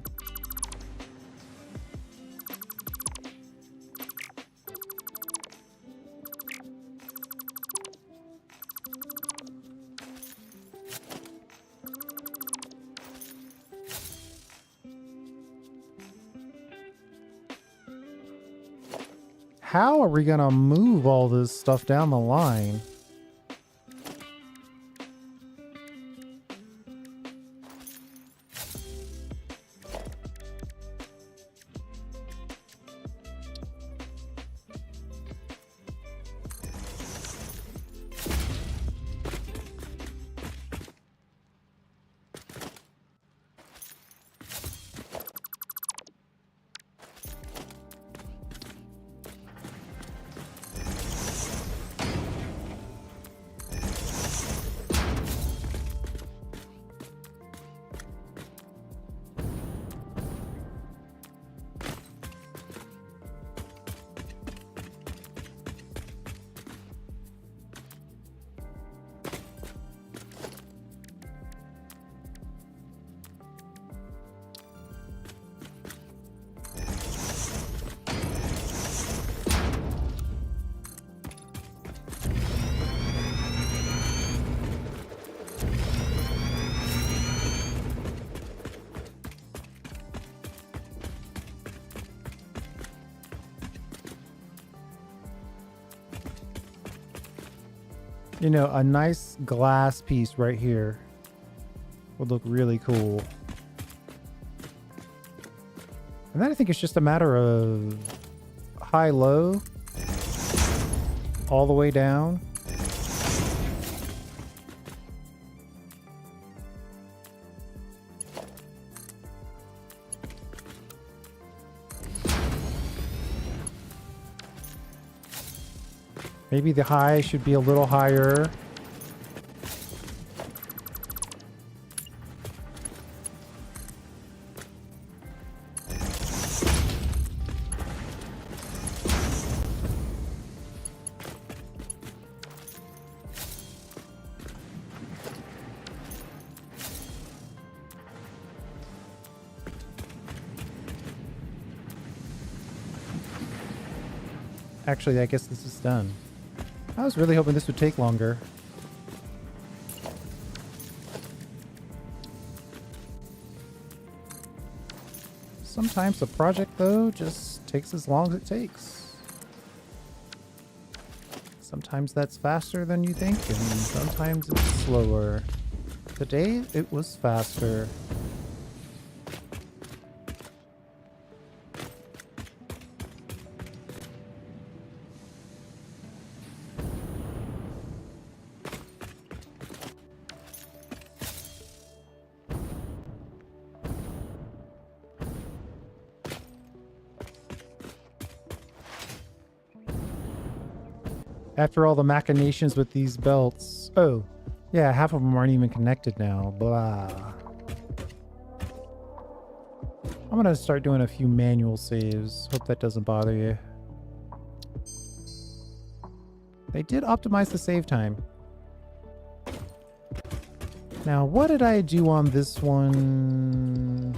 How are we gonna move all this stuff down the line? You know, a nice glass piece right here would look really cool. And then I think it's just a matter of high-low all the way down. Maybe the high should be a little higher. Actually, I guess this is done. I was really hoping this would take longer. Sometimes a project, though, just takes as long as it takes. Sometimes that's faster than you think, and sometimes it's slower. Today, it was faster. After all the machinations with these belts. Oh, yeah, half of them aren't even connected now. Blah. I'm gonna start doing a few manual saves. Hope that doesn't bother you. They did optimize the save time. Now, what did I do on this one?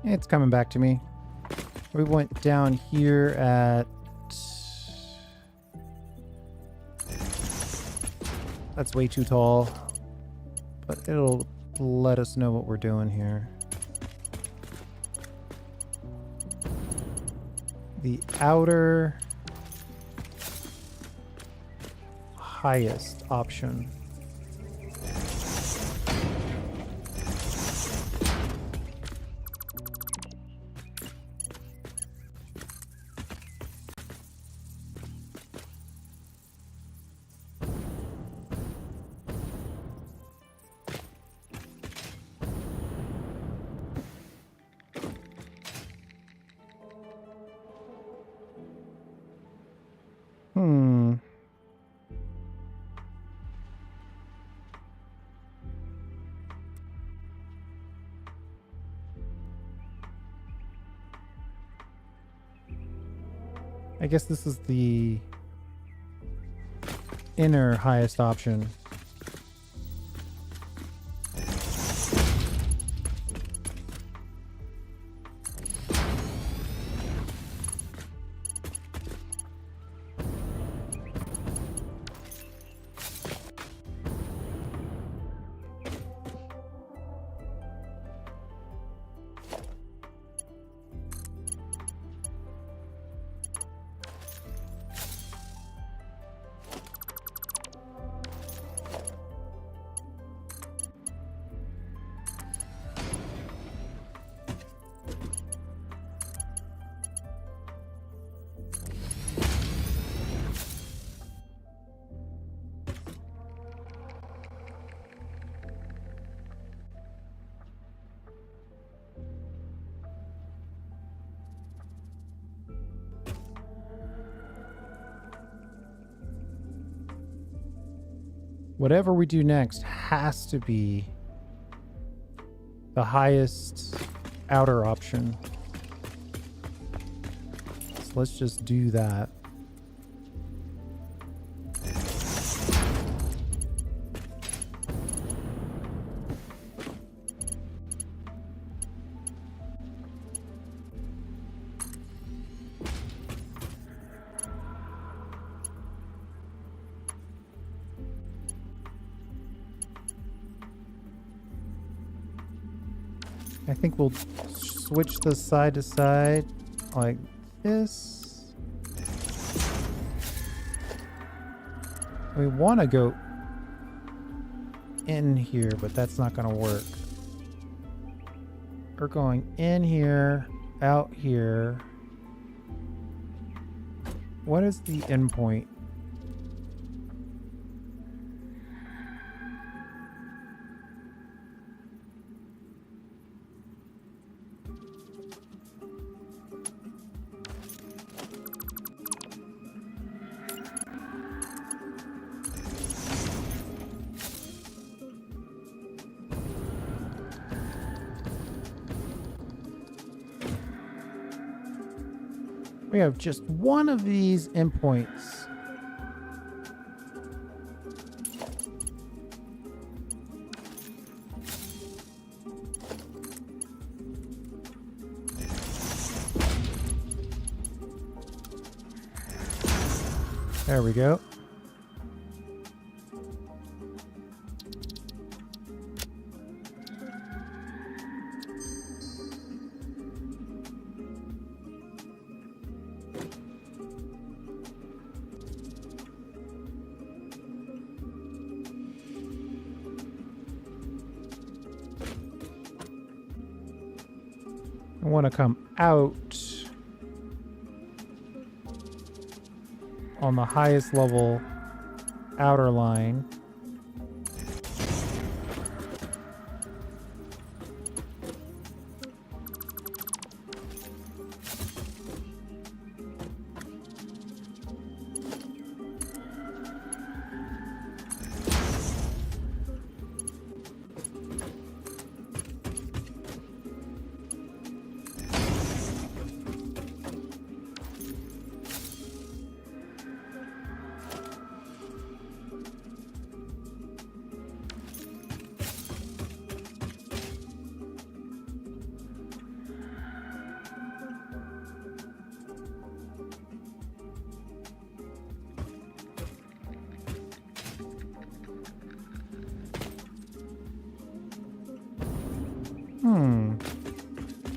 It's coming back to me. We went down here at... That's way too tall. But it'll let us know what we're doing here. The outer highest option. I guess this is the inner highest option. Whatever we do next has to be the highest outer option. So let's just do that. I think we'll switch the side to side like this. We want to go in here, but that's not going to work. We're going in here, out here. What is the endpoint? We have just one of these endpoints. There we go. I want to come out on the highest level outer line.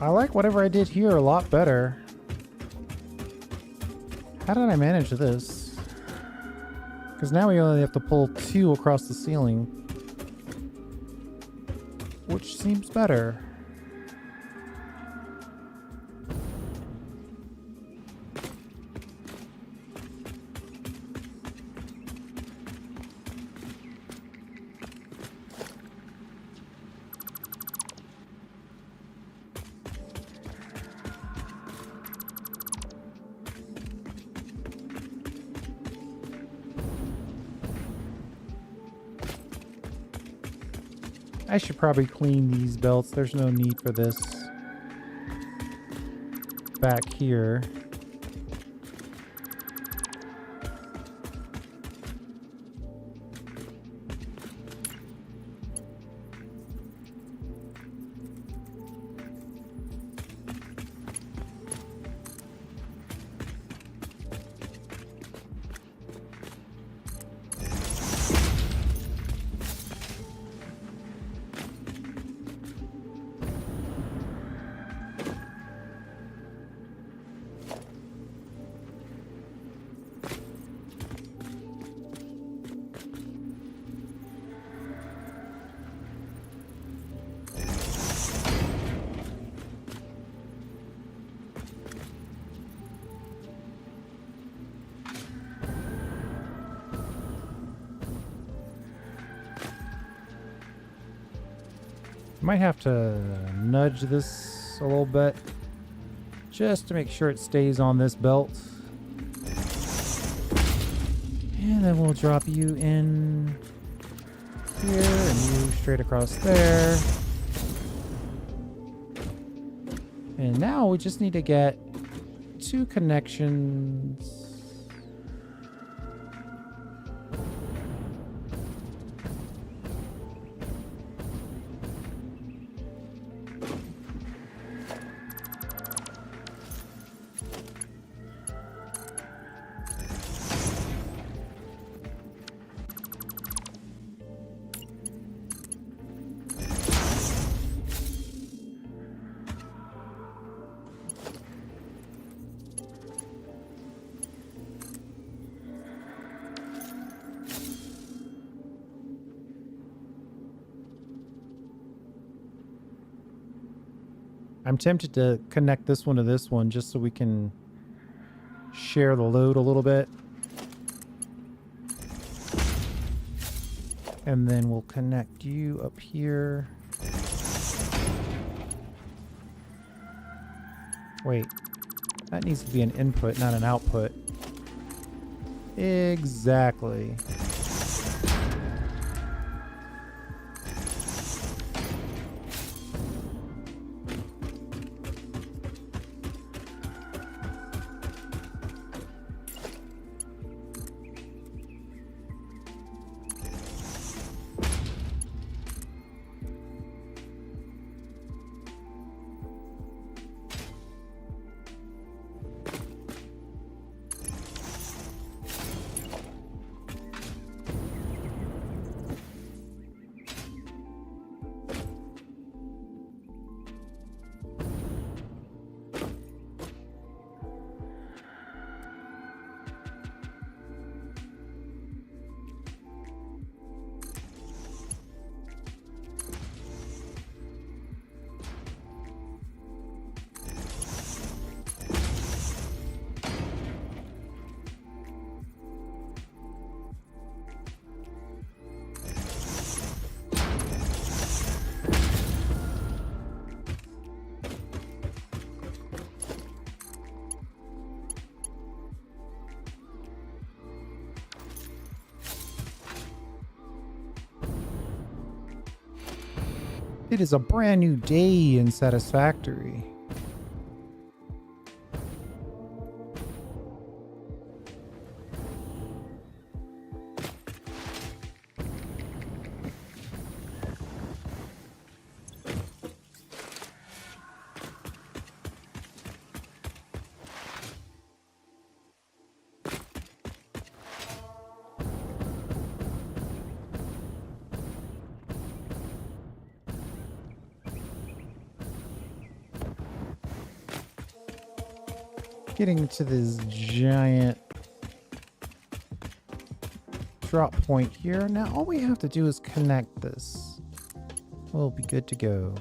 I like whatever I did here a lot better. How did I manage this? Because now we only have to pull 2 across the ceiling, which seems better. I should probably clean these belts. There's no need for this back here. Might have to nudge this a little bit just to make sure it stays on this belt. And then we'll drop you in here and you straight across there. And now we just need to get 2 connections. I'm tempted to connect this one to this one just so we can share the load a little bit. And then we'll connect you up here. Wait, that needs to be an input, not an output. Exactly. It is a brand new day in Satisfactory. Getting to this giant drop point here. Now all we have to do is connect this. We'll be good to go.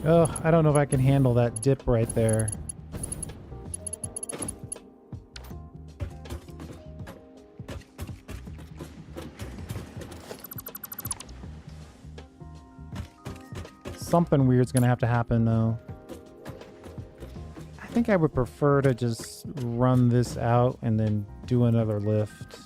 Oh, I don't know if I can handle that dip right there. Something weird's gonna have to happen though. I think I would prefer to just run this out and then do another lift.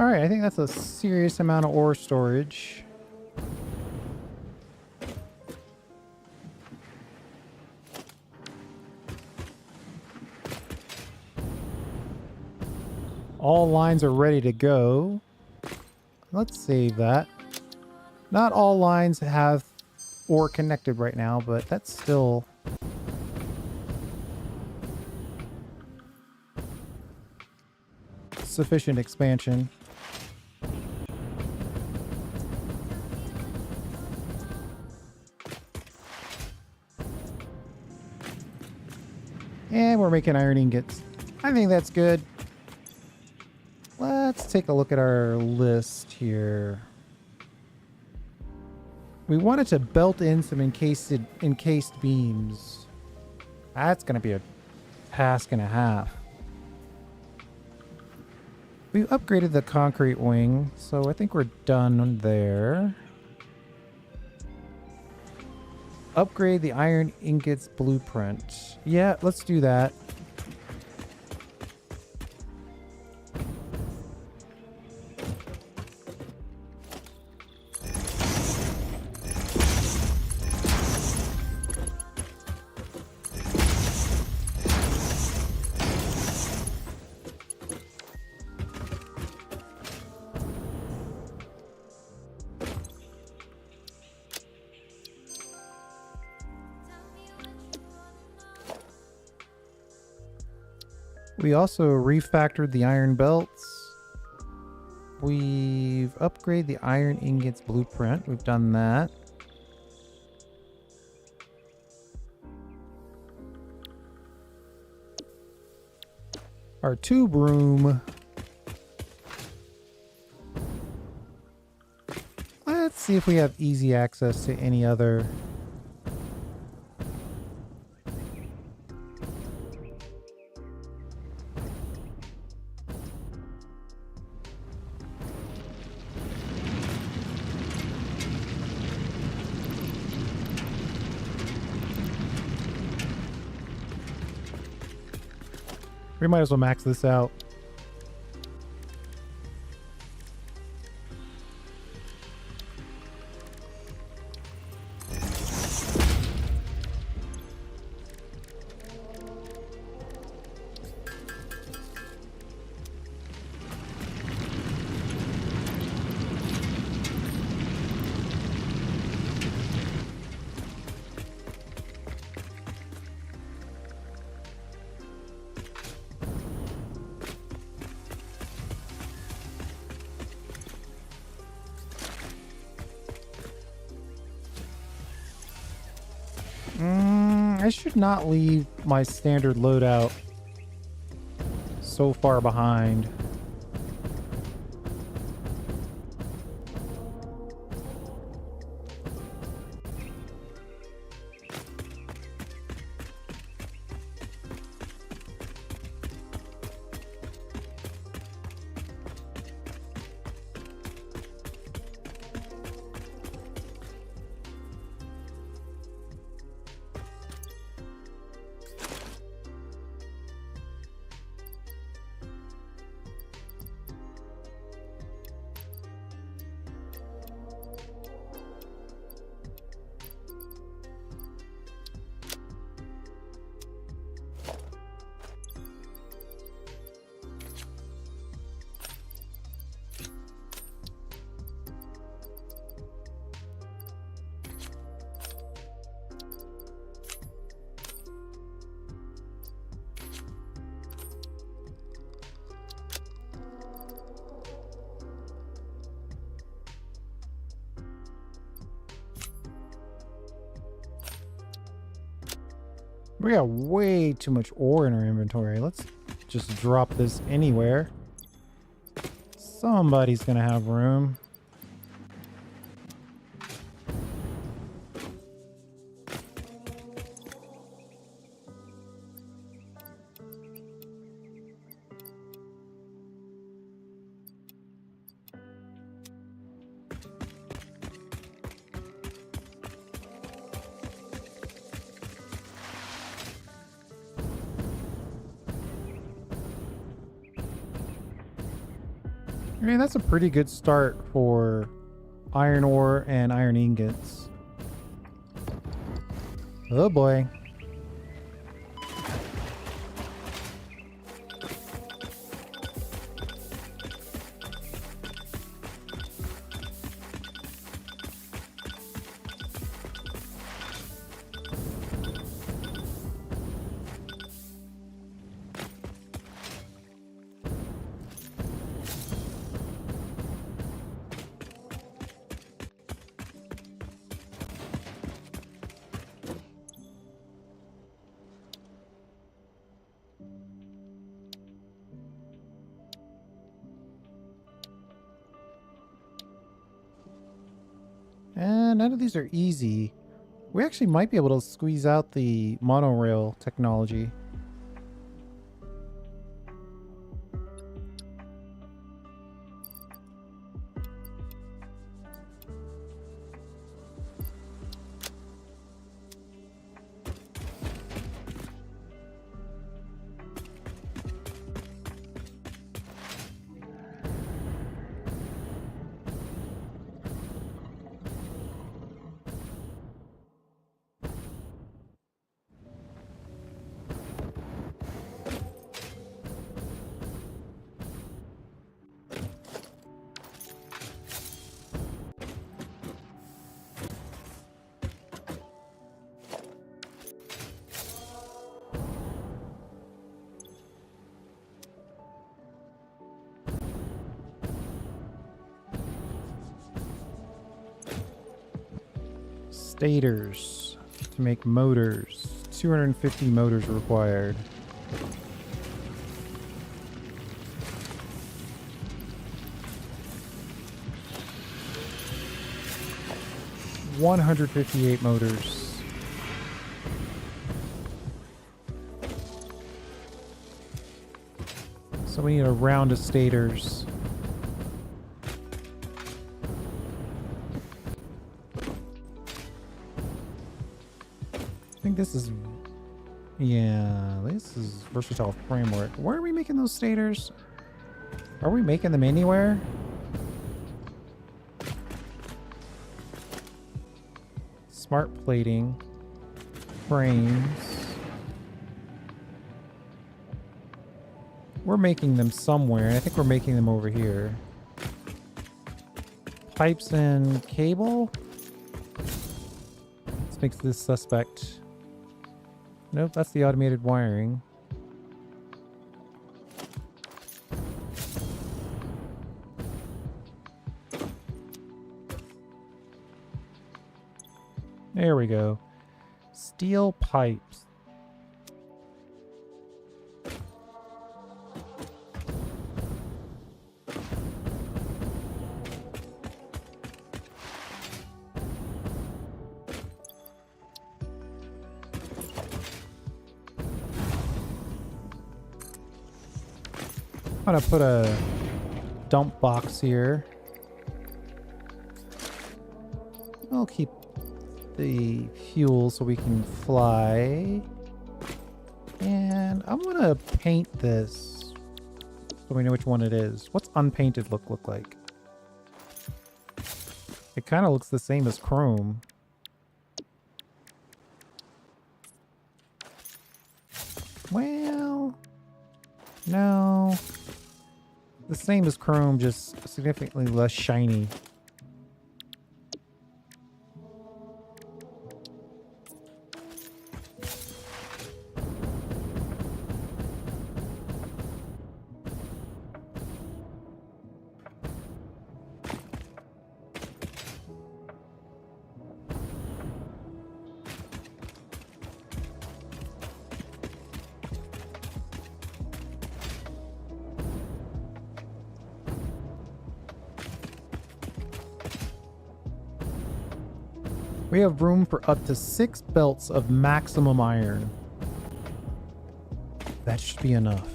All right, I think that's a serious amount of ore storage. All lines are ready to go. Let's save that. Not all lines have ore connected right now, but that's still sufficient expansion. And we're making iron ingots. I think that's good. Let's take a look at our list here. We wanted to belt in some encased beams. That's going to be a task and a half. We upgraded the concrete wing, so I think we're done there. Upgrade the iron ingots blueprint. Yeah, let's do that. We also refactored the iron belts. We've upgraded the iron ingots blueprint. We've done that. Our tube room. Let's see if we have easy access to any other. We might as well max this out. I should not leave my standard loadout so far behind. We got way too much ore in our inventory. Let's just drop this anywhere. Somebody's gonna have room. I mean, that's a pretty good start for iron ore and iron ingots. Oh boy. And none of these are easy. We actually might be able to squeeze out the monorail technology. Stators to make motors. 250 motors required. $158 motors. So we need a round of stators. I think this is Yeah, this is versatile framework. Where are we making those stators? Are we making them anywhere? Smart plating. Frames. We're making them somewhere. I think we're making them over here. Pipes and cable? This makes this suspect. Nope, that's the automated wiring. There we go. Steel pipes. I'm gonna put a dump box here. I'll keep the fuel so we can fly. And I'm gonna paint this so we know which one it is. What's unpainted look like? It kind of looks the same as chrome. Well, no. The same as chrome, just significantly less shiny. We have room for up to 6 belts of maximum iron. That should be enough.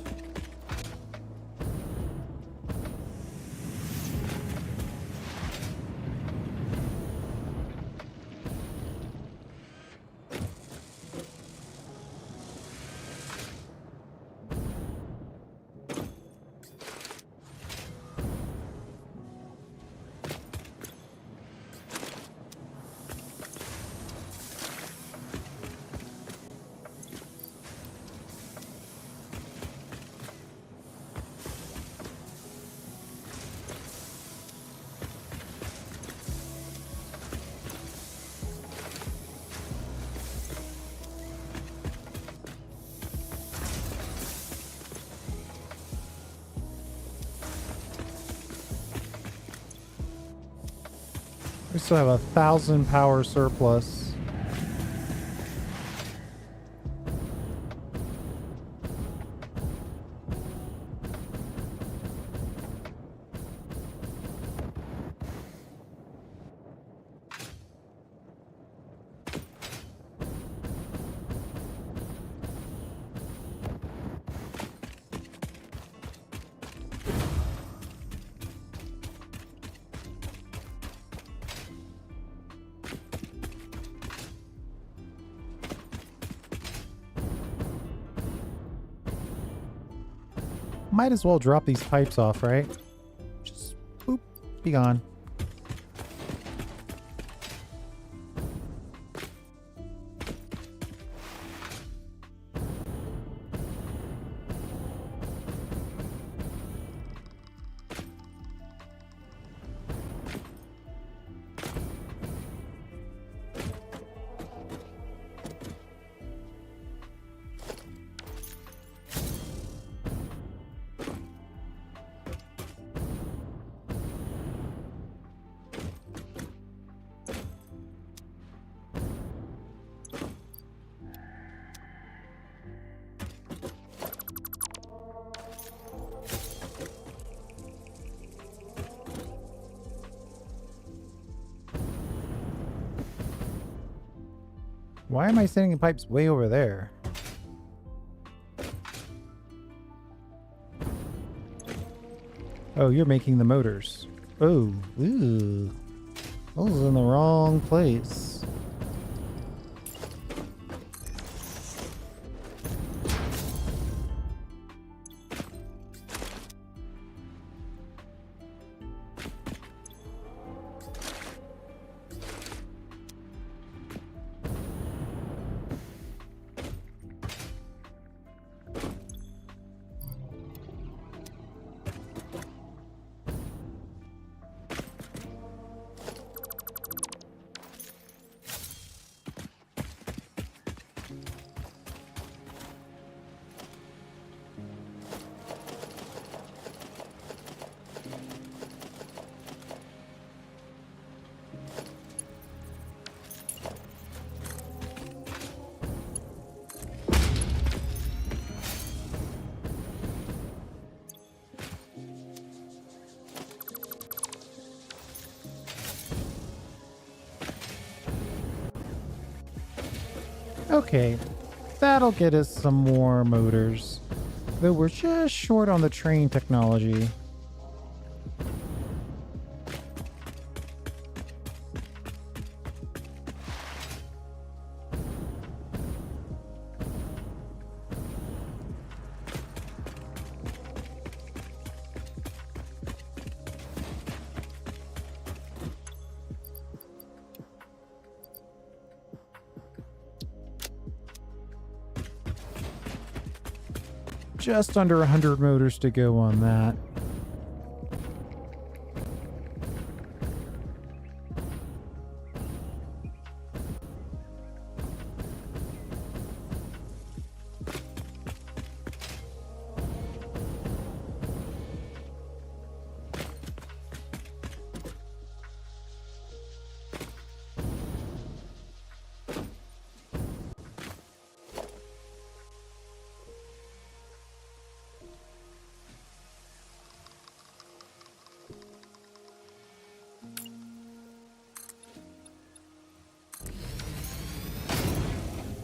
We still have 1,000 power surplus. Might as well drop these pipes off, right? Just boop, be gone. Why am I sending pipes way over there? Oh, you're making the motors. Oh, ooh. Those are in the wrong place. Okay, that'll get us some more motors. Though we're just short on the train technology. Just under 100 motors to go on that.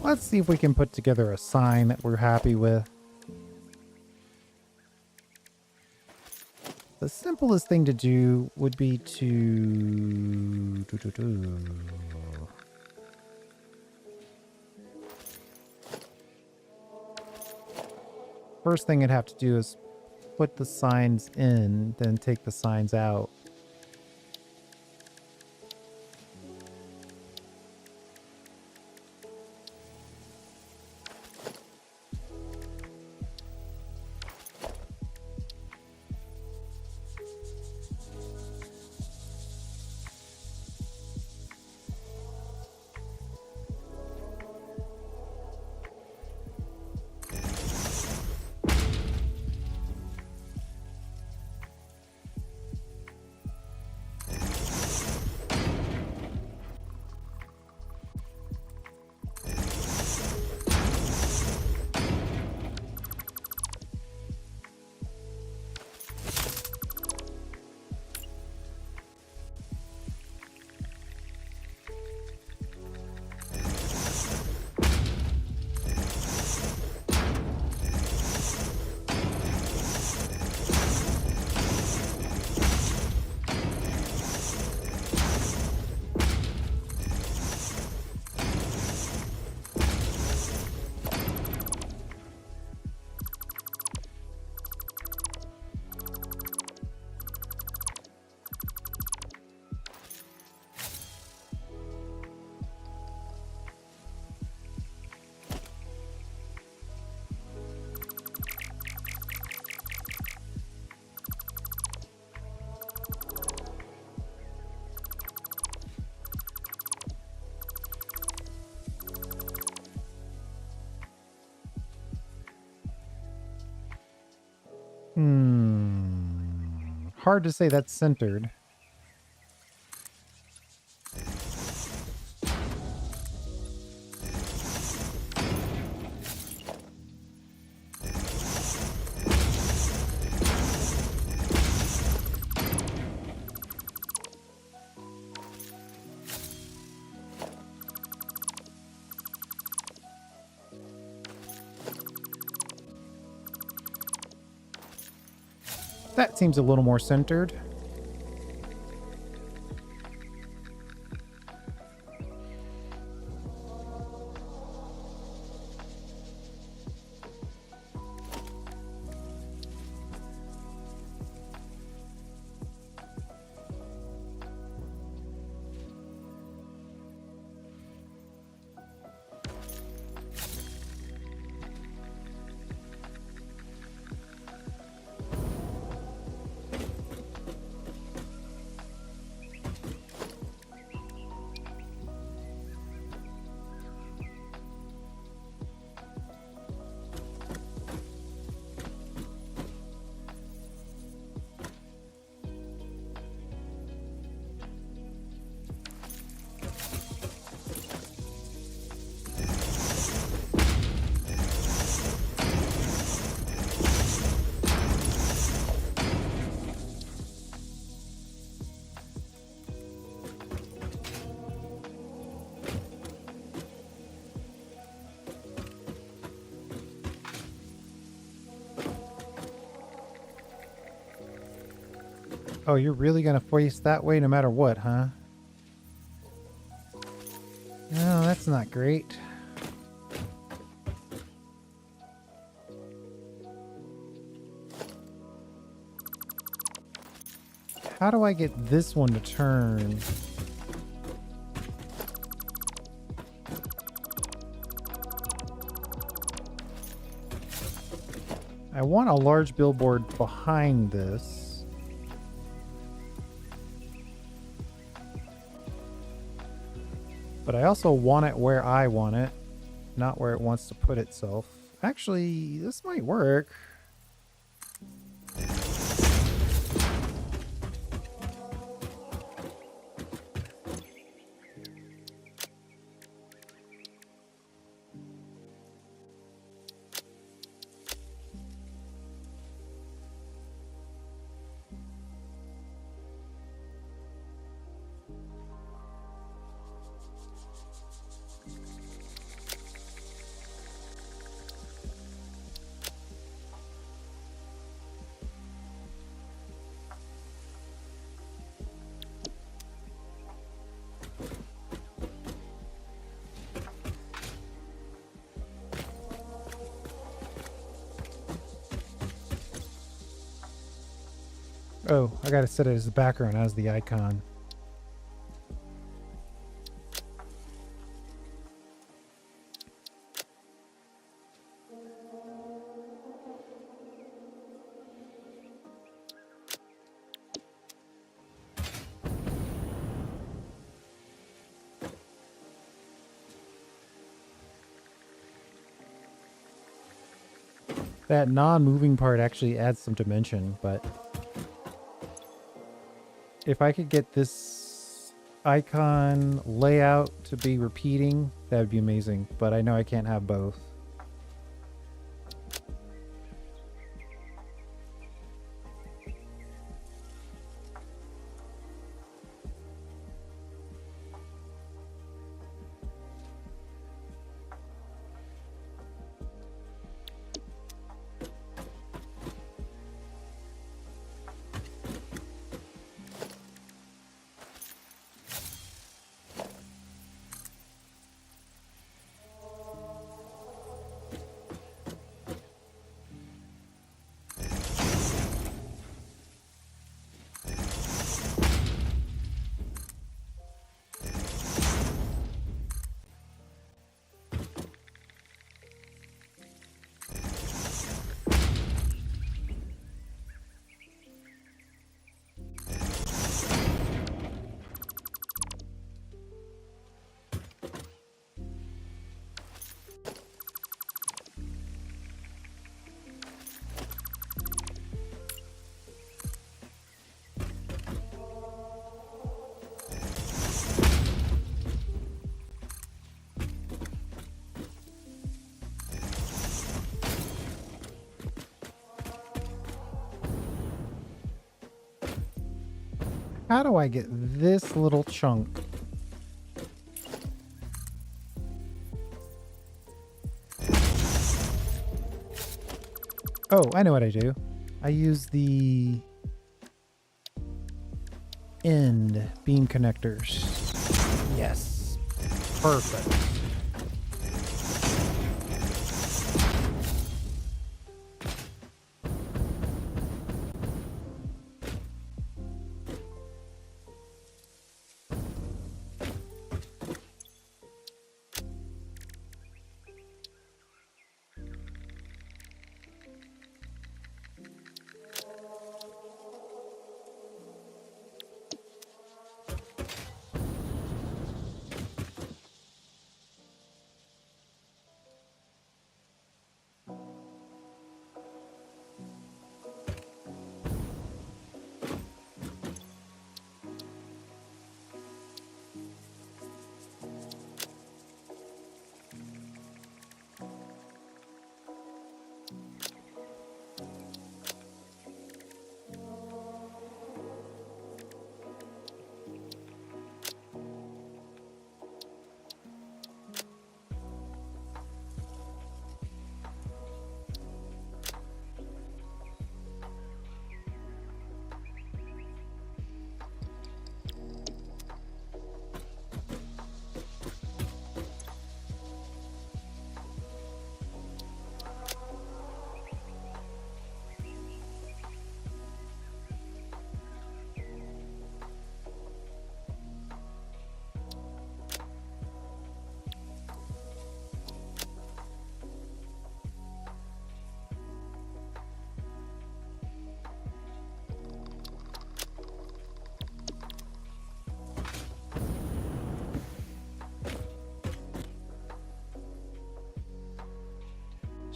Let's see if we can put together a sign that we're happy with. The simplest thing to do would be to... First thing I'd have to do is put the signs in, then take the signs out. Hard to say that's centered. That seems a little more centered. Oh, you're really gonna face that way no matter what, huh? No, that's not great. How do I get this one to turn? I want a large billboard behind this. But I also want it where I want it, not where it wants to put itself. Actually, this might work. Oh, I gotta set it as the background as the icon. That non-moving part actually adds some dimension, but if I could get this icon layout to be repeating, that would be amazing. But I know I can't have both. How do I get this little chunk? Oh, I know what I do. I use the end beam connectors. Yes. Perfect.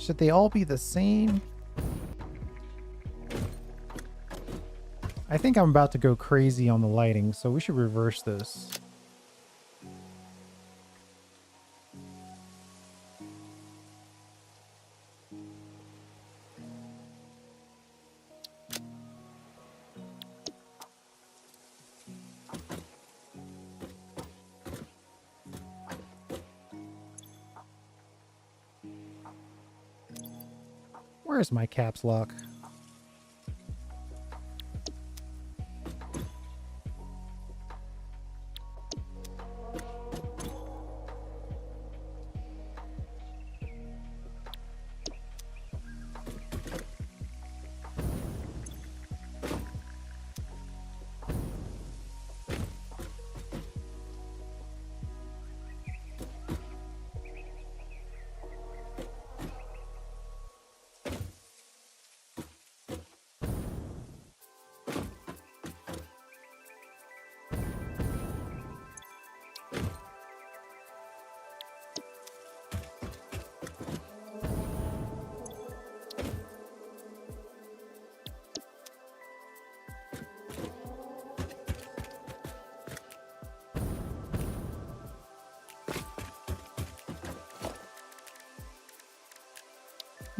Should they all be the same? I think I'm about to go crazy on the lighting, so we should reverse this. Where's my caps lock?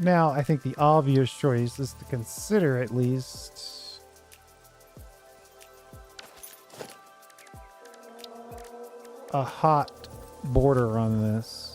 Now, I think the obvious choice is to consider at least a hot border on this.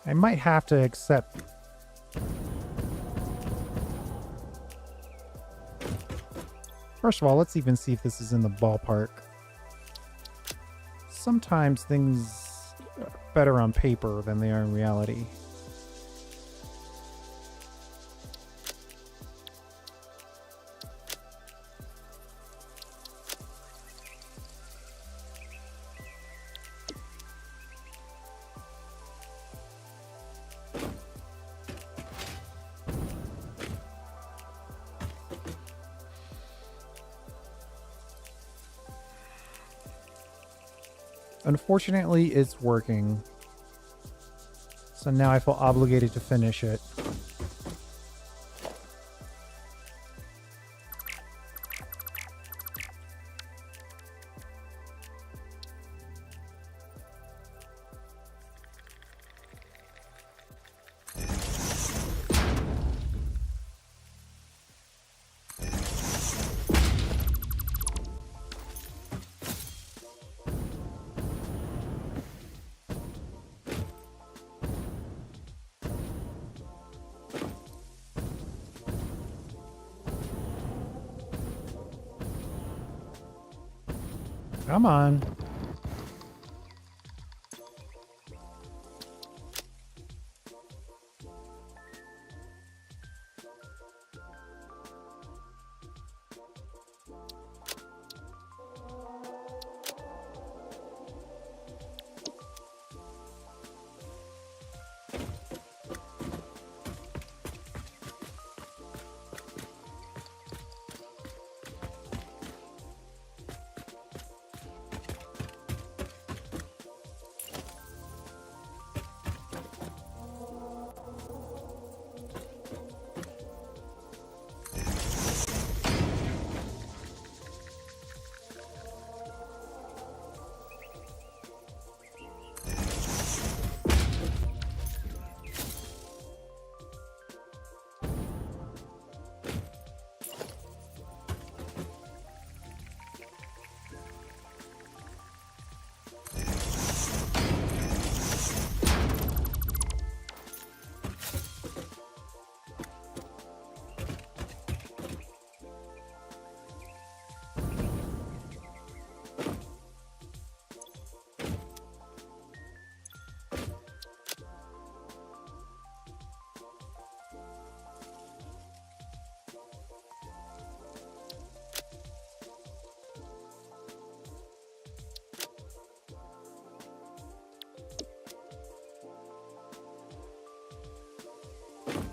I might have to accept. First of all, let's even see if this is in the ballpark. Sometimes things are better on paper than they are in reality. Unfortunately, it's working. So now I feel obligated to finish it. Come on.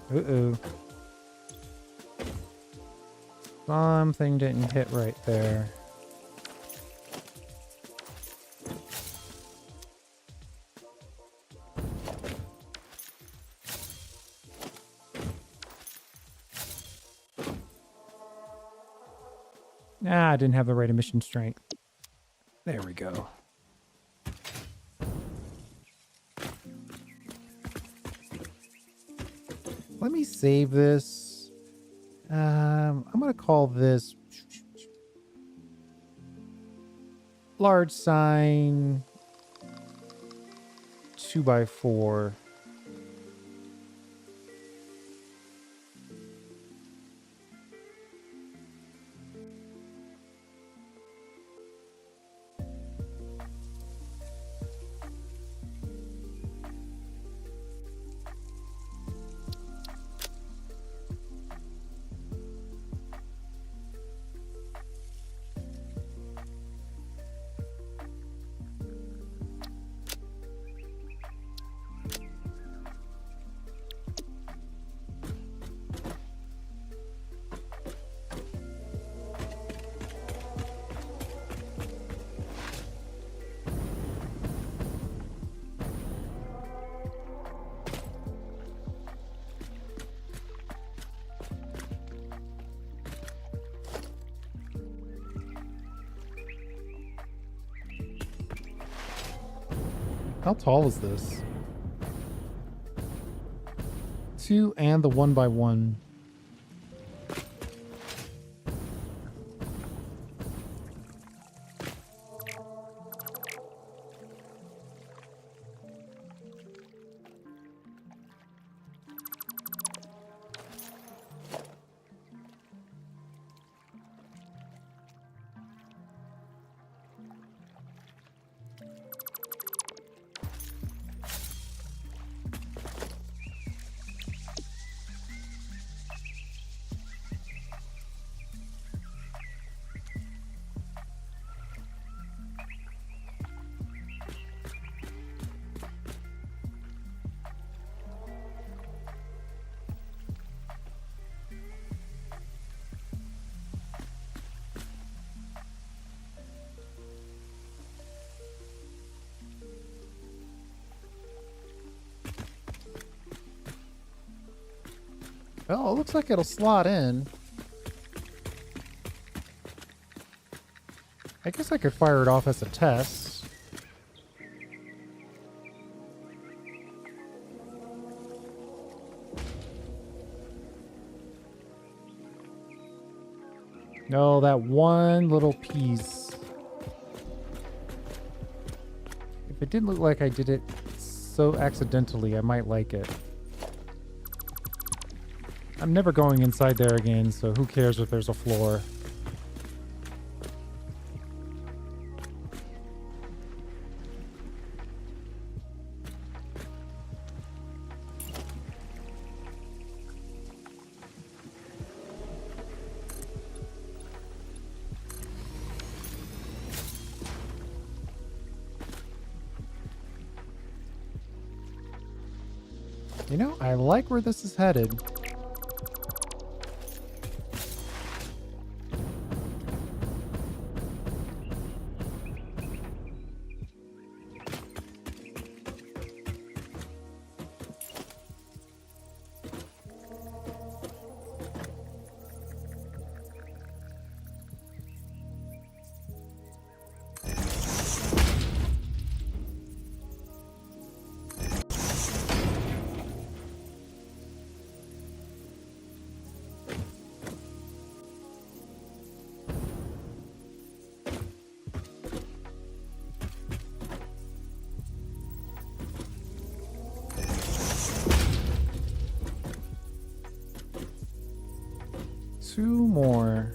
Uh-oh. Something didn't hit right there. Ah, I didn't have the right emission strength. There we go. Let me save this. I'm going to call this large sign 2x4. How tall is this? 2 and the 1x1. Oh, it looks like it'll slot in. I guess I could fire it off as a test. No, that one little piece. If it didn't look like I did it so accidentally, I might like it. I'm never going inside there again, so who cares if there's a floor. You know, I like where this is headed. Two more.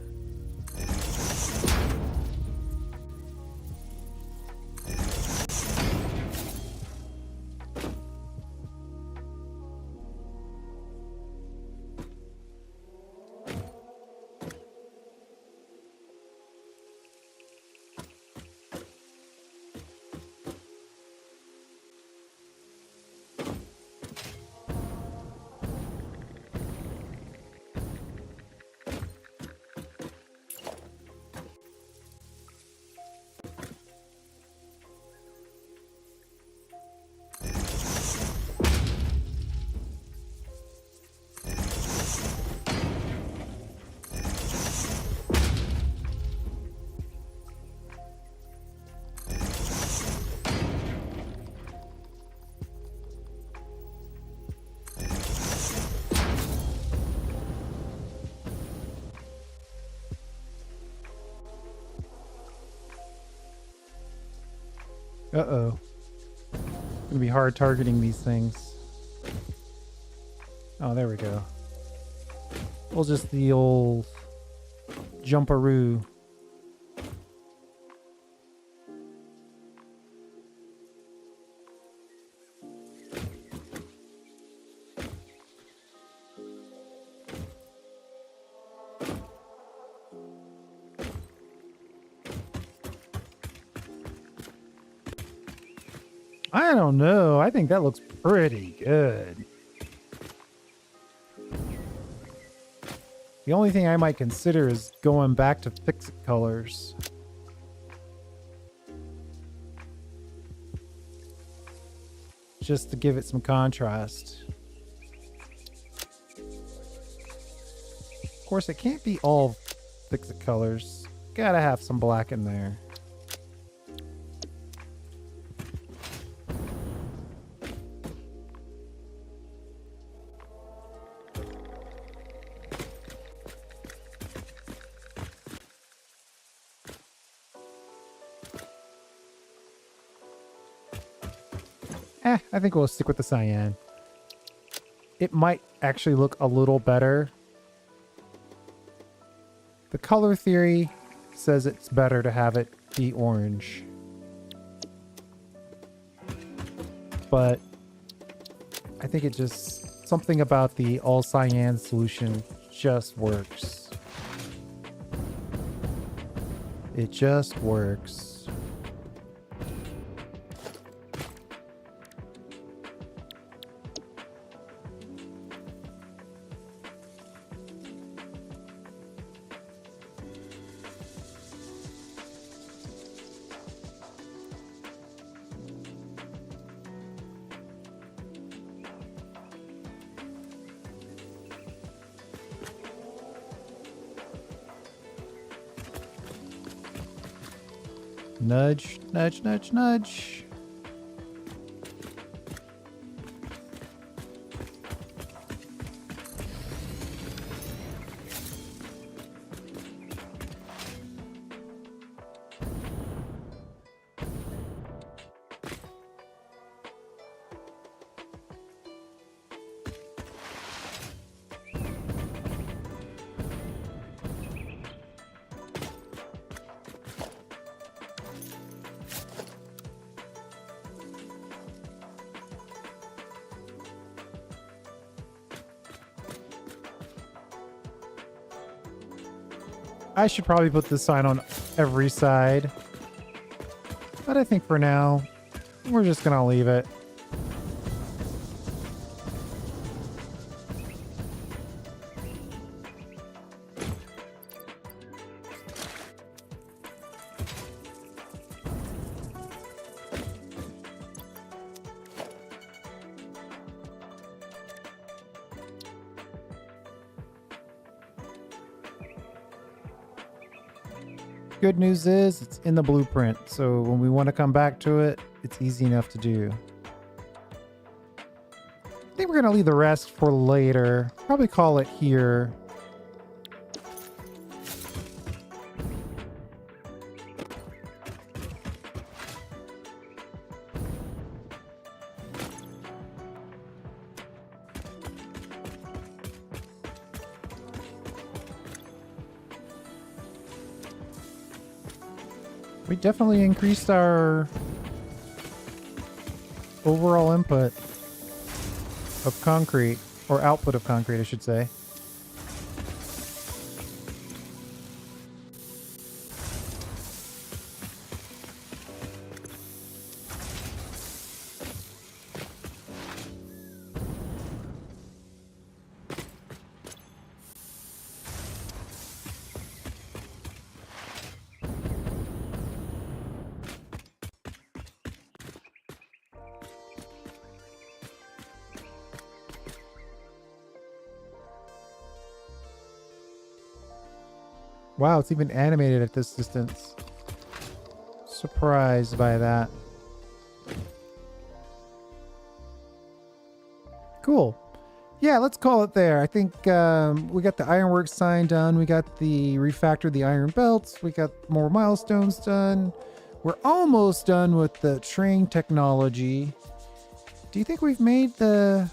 Uh-oh. Gonna be hard targeting these things. Oh, there we go. Well, just the old jumperoo. I don't know. I think that looks pretty good. The only thing I might consider is going back to fix-it colors. Just to give it some contrast. Of course, it can't be all fix-it colors. Gotta have some black in there. I think we'll stick with the cyan. It might actually look a little better. The color theory says it's better to have it be orange. But I think it just, something about the all cyan solution just works. It just works. Nudge, nudge, nudge, nudge. I should probably put this sign on every side. But I think for now, we're just gonna leave it. Good news is it's in the blueprint, so when we want to come back to it, it's easy enough to do. I think we're going to leave the rest for later. Probably call it here. We definitely increased our overall input of concrete, or output of concrete, I should say. Wow, it's even animated at this distance. Surprised by that. Cool. Yeah, let's call it there. I think we got the ironworks sign done. We got the refactored the iron belts. We got more milestones done. We're almost done with the train technology. Do you think we've made the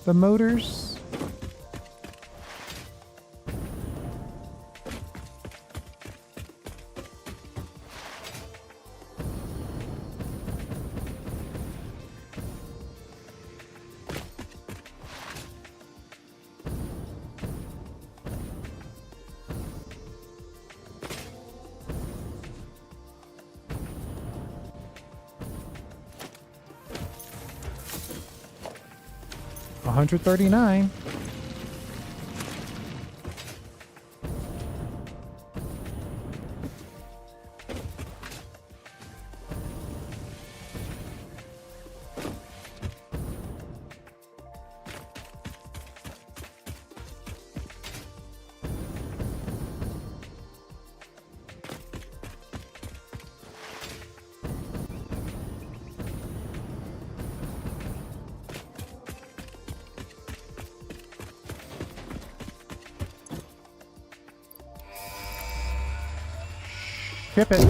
motors? $139. Ship it.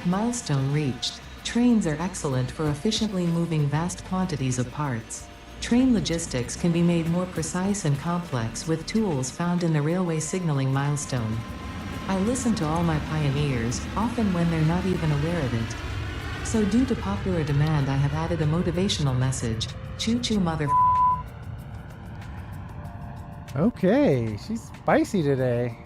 Milestone reached. Trains are excellent for efficiently moving vast quantities of parts. Train logistics can be made more precise and complex with tools found in the railway signaling milestone. I listen to all my pioneers, often when they're not even aware of it. So due to popular demand, I have added a motivational message. Choo-choo mother. Okay, she's spicy today.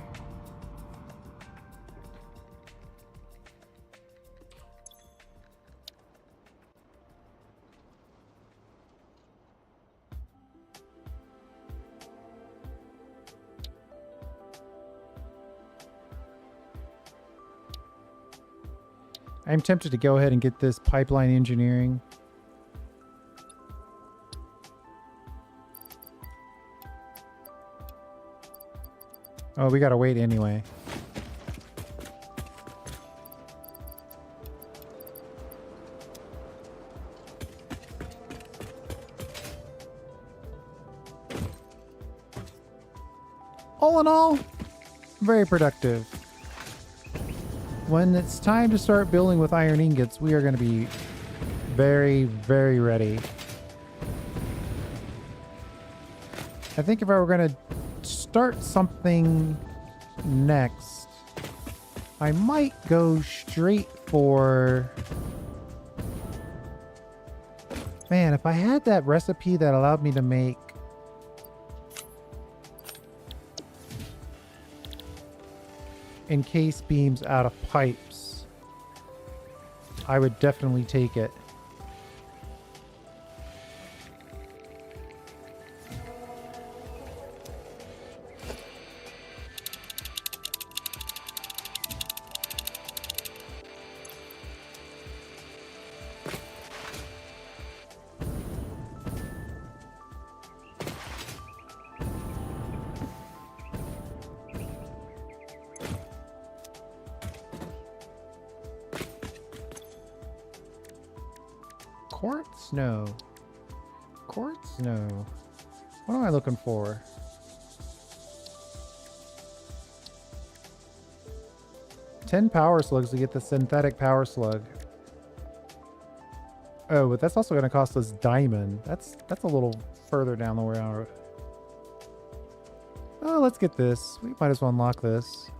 I'm tempted to go ahead and get this pipeline engineering. Oh, we gotta wait anyway. All in all, very productive. When it's time to start building with iron ingots, we are going to be very, very ready. I think if I were going to start something next, I might go straight for... Man, if I had that recipe that allowed me to make encased beams out of pipes, I would definitely take it. Quartz? No. Quartz? No. What am I looking for? $10 power slugs to get the synthetic power slug. Oh, but that's also going to cost us diamond. That's a little further down the road. Oh, let's get this. We might as well unlock this.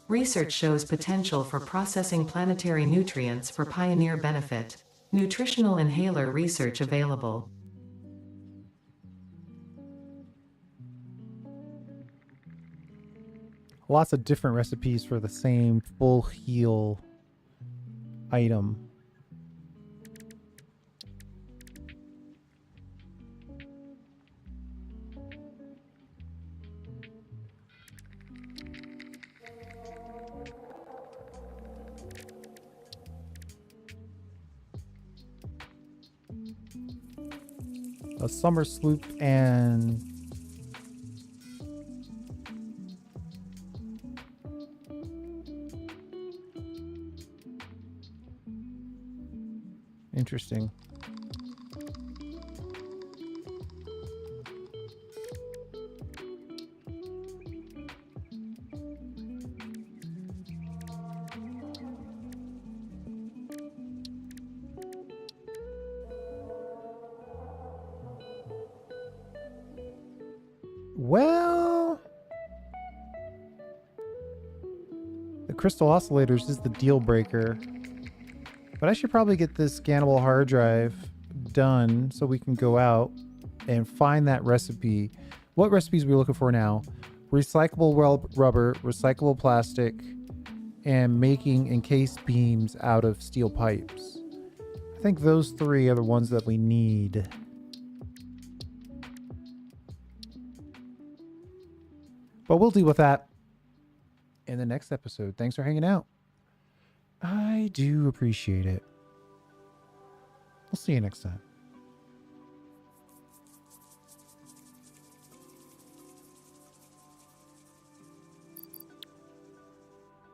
Research shows potential for processing planetary nutrients for pioneer benefit. Nutritional inhaler research available. Lots of different recipes for the same full heal item. A summer sloop and Interesting. Well, the crystal oscillators is the deal breaker. But I should probably get this scannable hard drive done so we can go out and find that recipe. What recipes are we looking for now? Recyclable rubber, recyclable plastic, and making encased beams out of steel pipes. I think those three are the ones that we need. But we'll deal with that in the next episode. Thanks for hanging out. I do appreciate it. We'll see you next time.